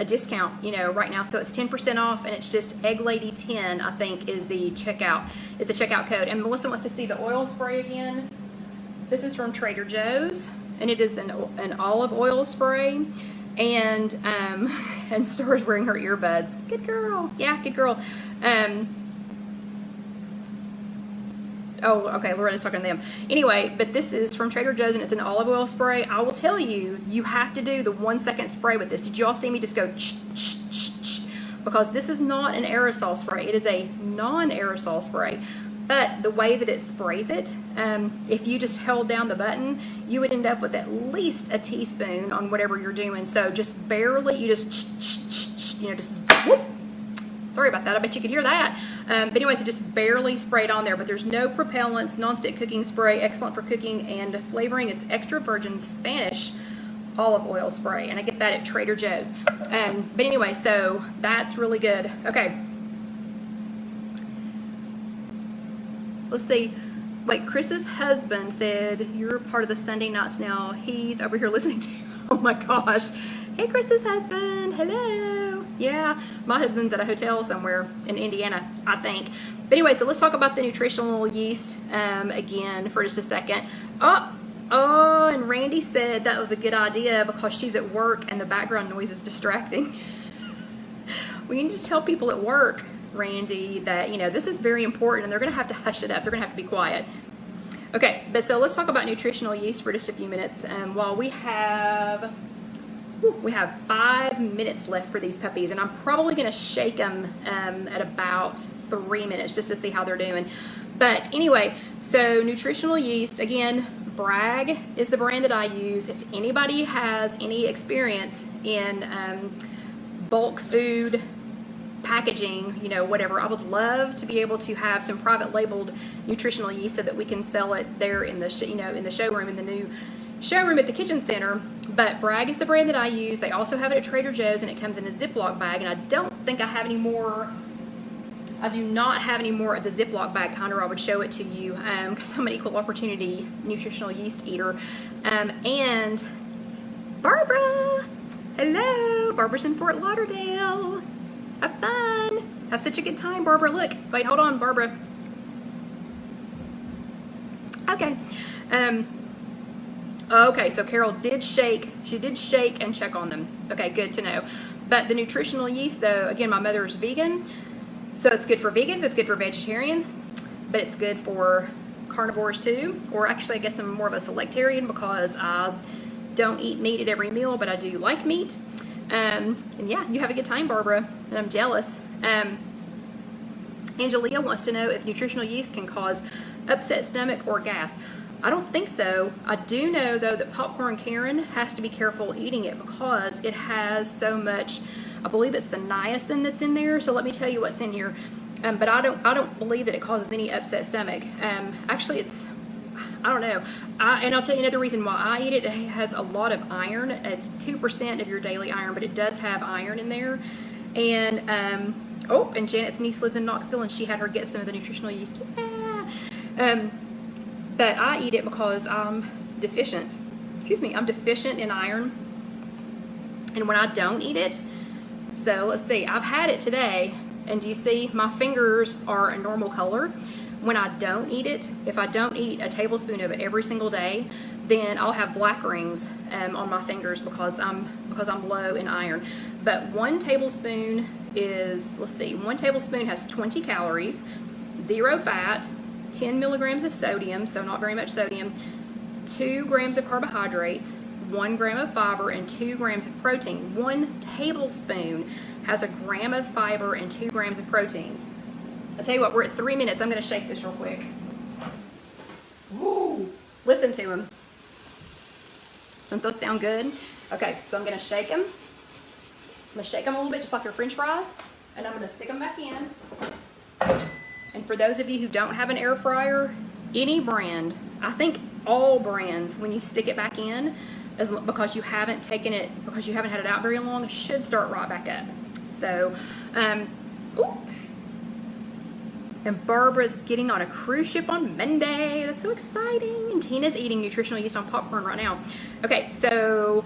discount, you know, right now. So it's 10% off, and it's just Egg Lady 10, I think, is the checkout code. And Melissa wants to see the oil spray again. This is from Trader Joe's, and it is an olive oil spray. And Star's wearing her earbuds. Good girl. Yeah, good girl. Oh, okay, Loretta's talking to them. Anyway, but this is from Trader Joe's, and it's an olive oil spray. I will tell you, you have to do the 1 second spray with this. Did you all see me just go ch, ch, ch, ch? Because this is not an aerosol spray. It is a non-aerosol spray. But the way that it sprays it, if you just held down the button, you would end up with at least a teaspoon on whatever you're doing. So just barely, you just, you know, just whoop. Sorry about that. I bet you could hear that. But anyway, so just barely sprayed on there. But there's no propellants, non-stick cooking spray, excellent for cooking and flavoring. It's extra virgin Spanish olive oil spray, and I get that at Trader Joe's. But anyway, so that's really good. Okay. Let's see. Wait, Chris's husband said, you're part of the Sunday Nights now. He's over here listening to you. Oh my gosh. Hey, Chris's husband. Hello. Yeah, my husband's at a hotel somewhere in Indiana, I think. But anyway, so let's talk about the nutritional yeast again for just a second. Oh, and Randy said that was a good idea because she's at work and the background noise is distracting. We need to tell people at work, Randy, that, you know, this is very important and they're going to have to hush it up. They're going to have to be quiet. Okay, but so let's talk about nutritional yeast for just a few minutes. While we have 5 minutes left for these puppies, and I'm probably going to shake them at about 3 minutes just to see how they're doing. But anyway, so nutritional yeast, again, Bragg is the brand that I use. If anybody has any experience in bulk food packaging, you know, whatever. I would love to be able to have some private labeled nutritional yeast so that we can sell it there in the in the showroom, in the new showroom at the Kitchen Center. But Bragg is the brand that I use. They also have it at Trader Joe's, and it comes in a Ziploc bag. And I don't think I have any more. I do not have any more of the Ziploc bag kind, or I would show it to you, because I'm an equal opportunity nutritional yeast eater. And Barbara, hello, Barbara's in Fort Lauderdale. Have fun. Have such a good time, Barbara. Look, wait, hold on, Barbara. Okay. Okay, so Carol did shake. She did shake and check on them. Okay, good to know. But the nutritional yeast, though, again, my mother's vegan, so it's good for vegans, it's good for vegetarians, but it's good for carnivores too. Or actually, I guess I'm more of a selectarian because I don't eat meat at every meal, but I do like meat. And yeah, you have a good time, Barbara, and I'm jealous. Angelia wants to know if nutritional yeast can cause upset stomach or gas. I don't think so. I do know, though, that Popcorn Karen has to be careful eating it because it has so much, I believe it's the niacin that's in there. So let me tell you what's in here. But I don't believe that it causes any upset stomach. Actually, it's, I don't know. And I'll tell you another reason why I eat it. It has a lot of iron. It's 2% of your daily iron, but it does have iron in there. And, and Janet's niece lives in Knoxville, and she had her get some of the nutritional yeast. Yeah. But I eat it because I'm deficient. I'm deficient in iron. And when I don't eat it, so let's see, I've had it today, and do you see my fingers are a normal color? When I don't eat it, if I don't eat a tablespoon of it every single day, then I'll have black rings on my fingers because I'm low in iron. But 1 tablespoon is, let's see, 1 tablespoon has 20 calories, 0 fat, 10 milligrams of sodium, so not very much sodium, 2 grams of carbohydrates, 1 gram of fiber, and 2 grams of protein. 1 tablespoon has 1 gram of fiber and 2 grams of protein. I'll tell you what, we're at 3 minutes. I'm going to shake this real quick. Woo! Listen to them. Don't those sound good? Okay, so I'm going to shake them. I'm going to shake them a little bit just like your French fries, and I'm going to stick them back in. And for those of you who don't have an air fryer, any brand, I think all brands, when you stick it back in, because you haven't taken it, because you haven't had it out very long, should start right back up. So, and Barbara's getting on a cruise ship on Monday. That's so exciting. And Tina's eating nutritional yeast on popcorn right now. Okay, so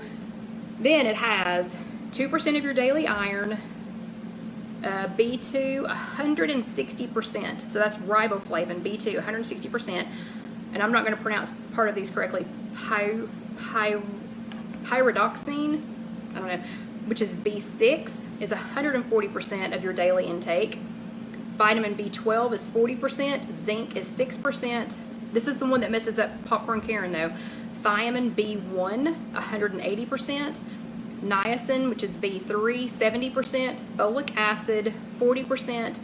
then it has 2% of your daily iron, B2, 160%. So that's riboflavin, B2, 160%. And I'm not going to pronounce part of these correctly. Pyridoxine, I don't know, which is B6, is 140% of your daily intake. Vitamin B12 is 40%. Zinc is 6%. This is the one that messes up Popcorn Karen, though. Thiamine B1, 180%. Niacin, which is B3, 70%, folic acid, 40%,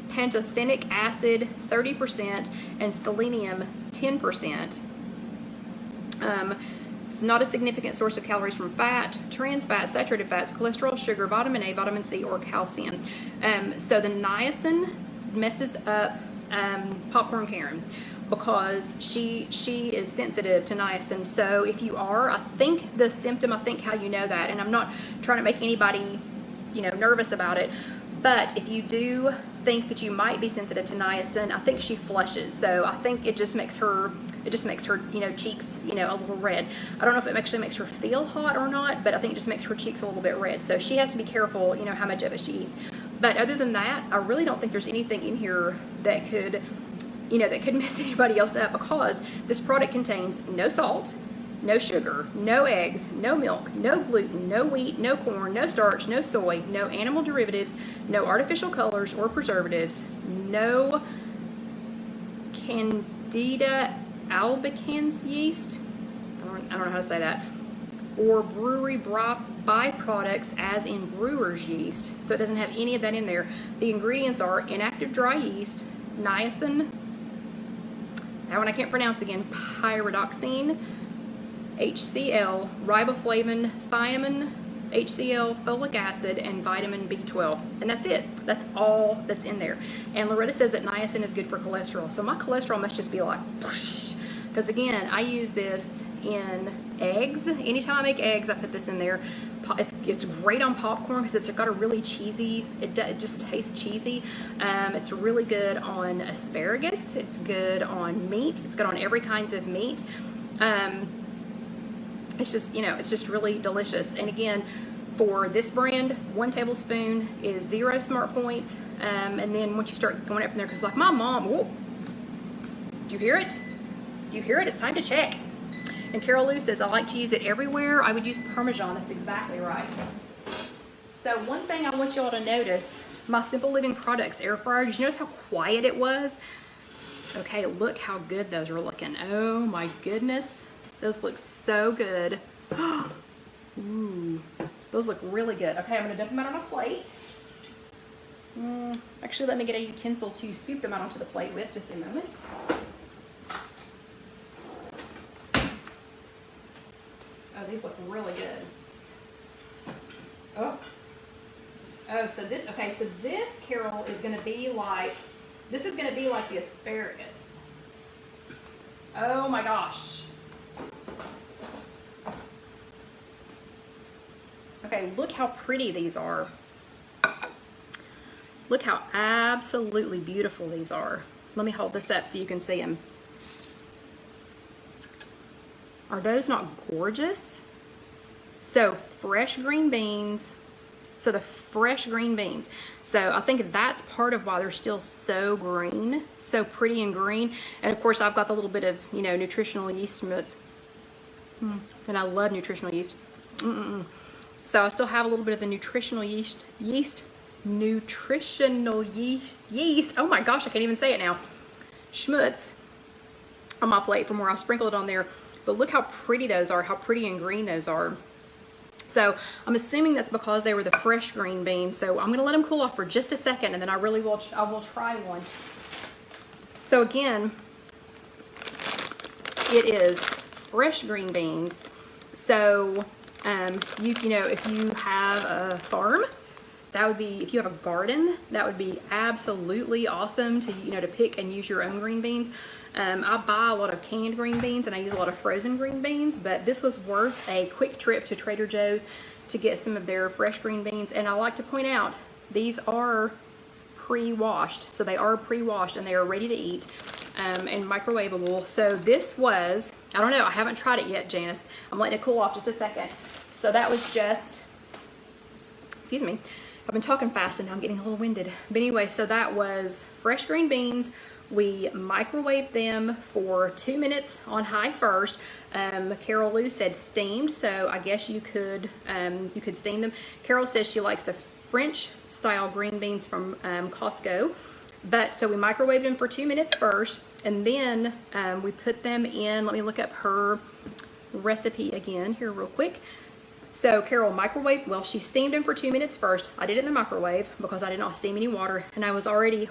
pantothenic acid, 30%, and selenium, 10%. It's not a significant source of calories from fat, trans fats, saturated fats, cholesterol, sugar, vitamin A, vitamin C, or calcium. So the niacin messes up Popcorn Karen, because she is sensitive to niacin. So if you are, I think the symptom, I think how you know that, and I'm not trying to make anybody, nervous about it, but if you do think that you might be sensitive to niacin, I think she flushes. So I think it just makes her, cheeks, a little red. I don't know if it actually makes her feel hot or not, but I think it just makes her cheeks a little bit red. So she has to be careful, how much of it she eats. But other than that, I really don't think there's anything in here that could mess anybody else up, because this product contains no salt, no sugar, no eggs, no milk, no gluten, no wheat, no corn, no starch, no soy, no animal derivatives, no artificial colors or preservatives, no Candida albicans yeast, I don't know how to say that, or brewery byproducts as in brewer's yeast. So it doesn't have any of that in there. The ingredients are inactive dry yeast, niacin, that one I can't pronounce again, pyridoxine, HCl, riboflavin, thiamine, HCl, folic acid, and vitamin B12. And that's it. That's all that's in there. And Loretta says that niacin is good for cholesterol. So my cholesterol must just be like, because again, I use this in eggs. Anytime I make eggs, I put this in there. It's great on popcorn because it's got a really cheesy, it just tastes cheesy. It's really good on asparagus. It's good on meat. It's good on every kind of meat. It's just, you know, it's just really delicious. And again, for this brand, 1 tablespoon is 0 smart points. And then once you start going up in there, because like my mom, whoa, do you hear it? Do you hear it? It's time to check. And Carol Lou says, I like to use it everywhere. I would use Parmesan. That's exactly right. So one thing I want you all to notice, my Simple Living Products air fryer, did you notice how quiet it was? Okay, look how good those are looking. Oh my goodness. Those look so good. Ooh, those look really good. Okay, I'm gonna dump them out on a plate. Actually, let me get a utensil to scoop them out onto the plate with, just a moment. Oh, these look really good. Oh, so this, okay, so this, Carol, is gonna be like, this is gonna be like the asparagus. Oh my gosh. Okay, look how pretty these are. Look how absolutely beautiful these are. Let me hold this up so you can see them. Are those not gorgeous? So fresh green beans. So the fresh green beans. So I think that's part of why they're still so green, so pretty and green. And of course I've got the little bit of, you know, nutritional yeast schmutz. And I love nutritional yeast. So I still have a little bit of the nutritional yeast. Oh my gosh, I can't even say it now. Schmutz on my plate from where I sprinkled it on there. But look how pretty those are, how pretty and green those are. So I'm assuming that's because they were the fresh green beans. So I'm gonna let them cool off for just a second and then I will try one. So again, it is fresh green beans. So you know, if you have a farm, that would be, if you have a garden, that would be absolutely awesome to, you know, to pick and use your own green beans. I buy a lot of canned green beans and I use a lot of frozen green beans, but this was worth a quick trip to Trader Joe's to get some of their fresh green beans. And I like to point out, these are pre-washed. So they are pre-washed and they are ready to eat and microwavable. So this was, I don't know, I haven't tried it yet, Janice. I'm letting it cool off just a second. So that was just, excuse me, I've been talking fast and now I'm getting a little winded. But anyway, so that was fresh green beans. We microwaved them for 2 minutes on high first. Carol Lou said steamed, so I guess you could steam them. Carol says she likes the French style green beans from Costco. But so we microwaved them for 2 minutes first, and then we put them in. Let me look up her recipe again here real quick. So Carol microwaved, well, she steamed them for 2 minutes first. I did it in the microwave because I did not steam any water and I was already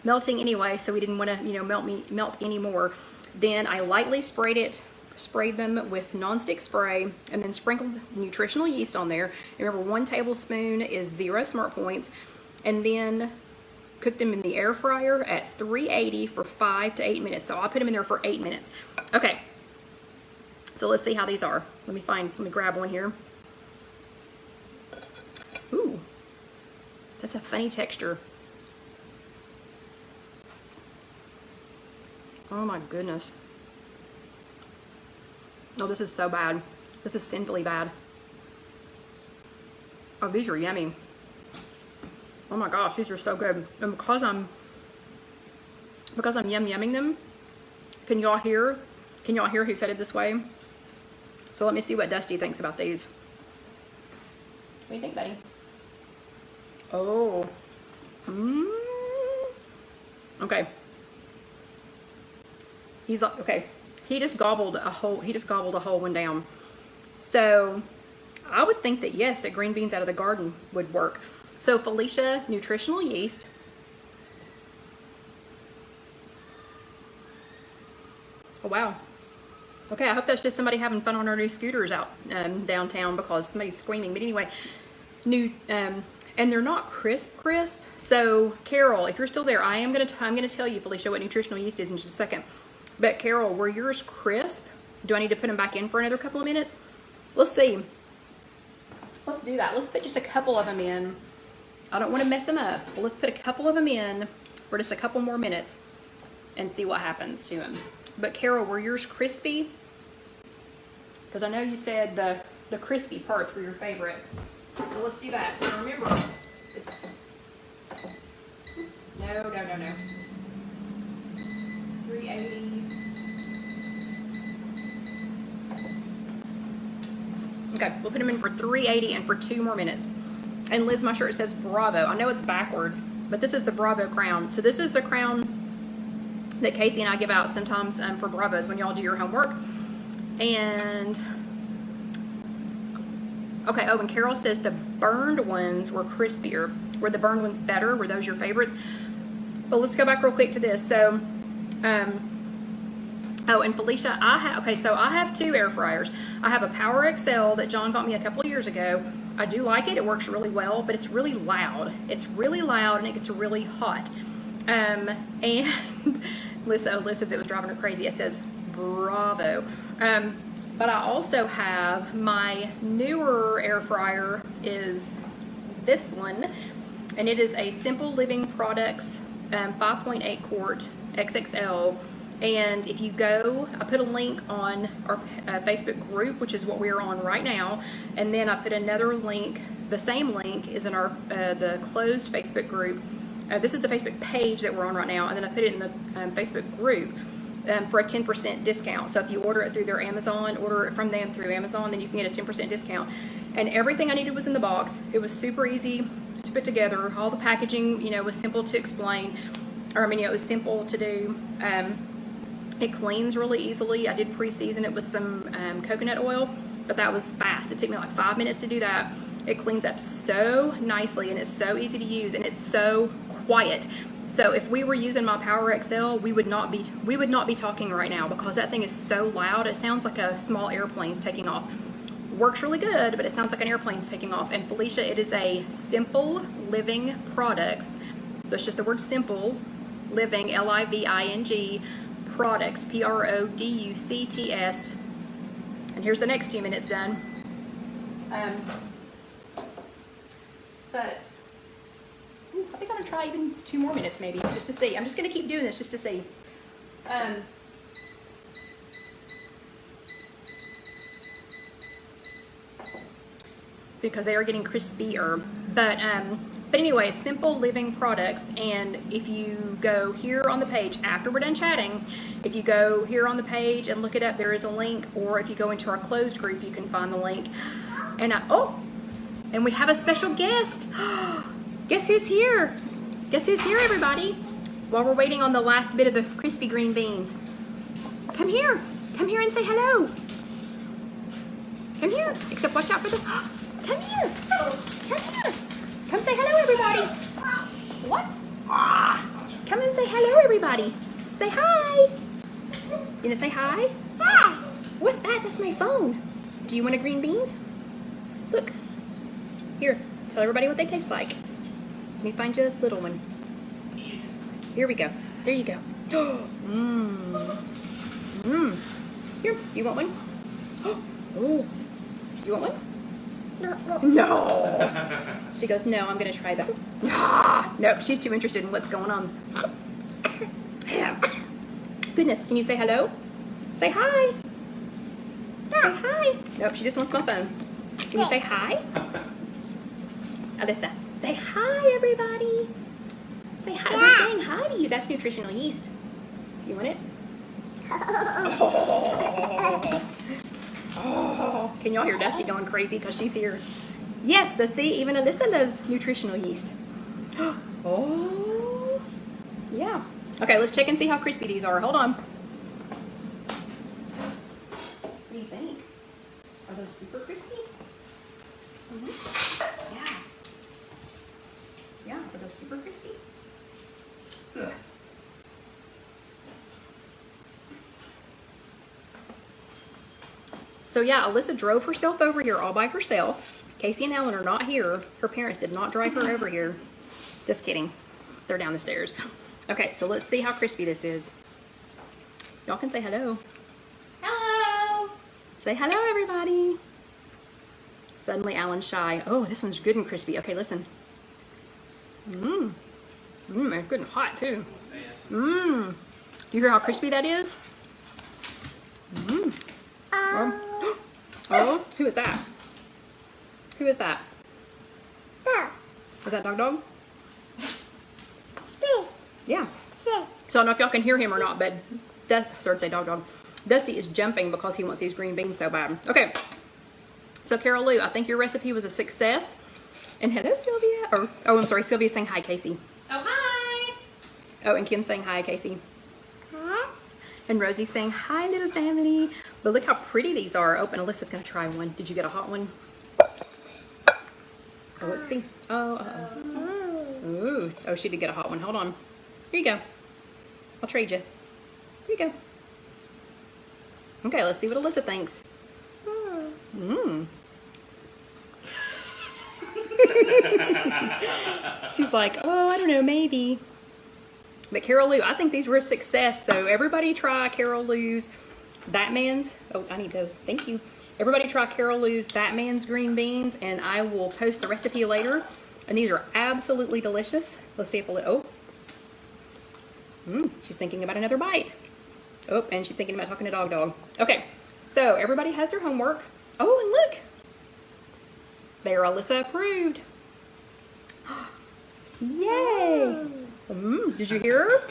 melting anyway, so we didn't want to, you know, melt any more. Then I lightly sprayed them with nonstick spray and then sprinkled nutritional yeast on there. Remember, 1 tablespoon is 0 smart points, and then cooked them in the air fryer at 380 for 5 to 8 minutes. So I put them in there for 8 minutes. Okay. So let's see how these are. Let me grab one here. Ooh, that's a funny texture. Oh my goodness. Oh, this is so bad. This is sinfully bad. Oh, these are yummy. Oh my gosh, these are so good. And because I'm yumming them, can y'all hear who said it this way? So let me see what Dusty thinks about these. What do you think, buddy? Oh. Okay. He's okay. He just gobbled a whole one down. So I would think that yes, that green beans out of the garden would work. So Felicia, nutritional yeast. Oh wow. Okay, I hope that's just somebody having fun on our new scooters out downtown because somebody's screaming. But anyway, new and they're not crisp. So Carol, if you're still there, I'm gonna tell you, Felicia, what nutritional yeast is in just a second. But Carol, were yours crisp? Do I need to put them back in for another couple of minutes? Let's see. Let's do that. Let's put just a couple of them in. I don't want to mess them up. But let's put a couple of them in for just a couple more minutes and see what happens to them. But Carol, were yours crispy? Because I know you said the crispy parts were your favorite. So let's do that. So remember, it's no. 380. Okay, we'll put them in for 380 and for 2 more minutes. And Liz, my shirt says Bravo. I know it's backwards, but this is the Bravo crown. So this is the crown that Casey and I give out sometimes for Bravos when y'all do your homework. And okay, oh, and Carol says the burned ones were crispier. Were the burned ones better? Were those your favorites? Well, let's go back real quick to this. So, oh, and Felicia, I have 2 air fryers. I have a Power XL that John got me a couple of years ago. I do like it. It works really well, but it's really loud. It's really loud and it gets really hot. And Liz says it was driving her crazy. It says Bravo. But I also have my newer air fryer is this one, and it is a Simple Living Products 5.8 quart XXL. And if you go, I put a link on our Facebook group, which is what we are on right now, and then I put another link. The same link is in our the closed Facebook group. This is the Facebook page that we're on right now, and then I put it in the Facebook group for a 10% discount. So if you order it through their Amazon, order it from them through Amazon, then you can get a 10% discount. And everything I needed was in the box. It was super easy to put together. All the packaging, was simple to explain, or it was simple to do. It cleans really easily. I did pre-season it with some coconut oil, but that was fast. It took me like 5 minutes to do that. It cleans up so nicely, and it's so easy to use, and it's so quiet. So if we were using my Power XL, we would not be talking right now because that thing is so loud. It sounds like a small airplane's taking off. Works really good, but it sounds like an airplane's taking off. And Felicia, it is a Simple Living Products. So it's just the word Simple Living, Living Products, Products. And here's the next 2 minutes done. But I think I'm gonna try even 2 more minutes maybe, just to see. I'm just gonna keep doing this just to see. Because they are getting crispier. But anyway, Simple Living Products, and if you go here on the page after we're done chatting, if you go here on the page and look it up, there is a link, or if you go into our closed group, you can find the link. And and we have a special guest. Guess who's here? Guess who's here, everybody? While we're waiting on the last bit of the crispy green beans. Come here and say hello. Come here, except watch out for this. Come here. Come say hello, everybody. What? Come and say hello, everybody. Say hi. You gonna say hi? What's that? That's my phone. Do you want a green bean? Look. Here, tell everybody what they taste like. Let me find you this little one. Here we go. There you go. Here, you want one? Oh, you want one? No. She goes, no, I'm going to try that. Nope, she's too interested in what's going on. Goodness, can you say hello? Say hi. Say hi. Nope, she just wants my phone. Can you say hi? Alyssa, say hi, everybody. Say hi. We're saying hi to you. That's nutritional yeast. You want it? Oh. Can y'all hear Dusty going crazy because she's here? Yes, so see, even Alyssa loves nutritional yeast. Oh, yeah. Okay, let's check and see how crispy these are. Hold on. What do you think? Are those super crispy? Yeah. Yeah, are those super crispy? Ugh. So yeah, Alyssa drove herself over here all by herself. Casey and Ellen are not here. Her parents did not drive her over here. Just kidding. They're down the stairs. Okay, so let's see how crispy this is. Y'all can say hello. Hello. Say hello, everybody. Suddenly Alan's shy. Oh, this one's good and crispy. Okay, listen. Mmm. Mmm, it's good and hot too. Mmm. Do you hear how crispy that is? Mmm. Oh, who is that? Who is that? Is that Dog Dog? Yeah. So I don't know if y'all can hear him or not, but I started to say Dog Dog. Dusty is jumping because he wants these green beans so bad. Okay. So Carol Lou, I think your recipe was a success. And hello, Sylvia. Or, oh, I'm sorry. Sylvia's saying hi, Casey. Oh, hi. Oh, and Kim's saying hi, Casey. And Rosie's saying hi, little family. But look how pretty these are. Oh, and Alyssa's going to try one. Did you get a hot one? Oh, let's see. Oh, Ooh. Oh, she did get a hot one. Hold on. Here you go. I'll trade you. Here you go. Okay, let's see what Alyssa thinks. Mmm. She's like, oh, I don't know, maybe. But Carol Lou, I think these were a success. So everybody try Carol Lou's That Man's. Oh, I need those. Thank you. Everybody try Carol Lou's That Man's green beans, and I will post the recipe later. And these are absolutely delicious. Let's see if oh. She's thinking about another bite. Oh, and she's thinking about talking to Dog Dog. Okay, so everybody has their homework. Oh, and look. They're Alyssa approved. Yay! Did you hear her?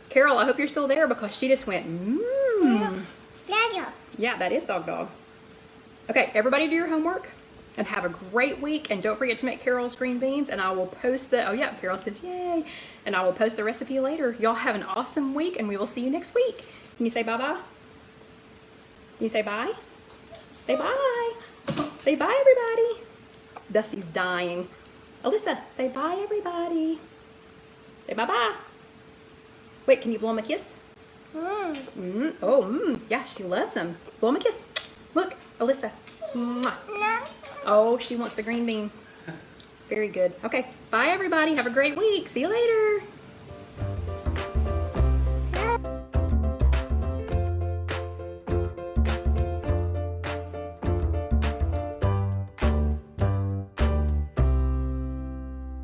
Carol, I hope you're still there because she just went, Yeah, that is Dog Dog. Okay, everybody do your homework and have a great week. And don't forget to make Carol's green beans, and I will post the, oh yeah, Carol says yay. And I will post the recipe later. Y'all have an awesome week, and we will see you next week. Can you say bye-bye? Can you say bye? Say bye. Say bye, everybody. Dusty's dying. Alyssa, say bye, everybody. Say bye-bye. Wait, can you blow him a kiss? Yeah, she loves him. Blow him a kiss. Look, Alyssa. Mwah. Oh, she wants the green bean. Very good. Okay, bye, everybody. Have a great week. See you later.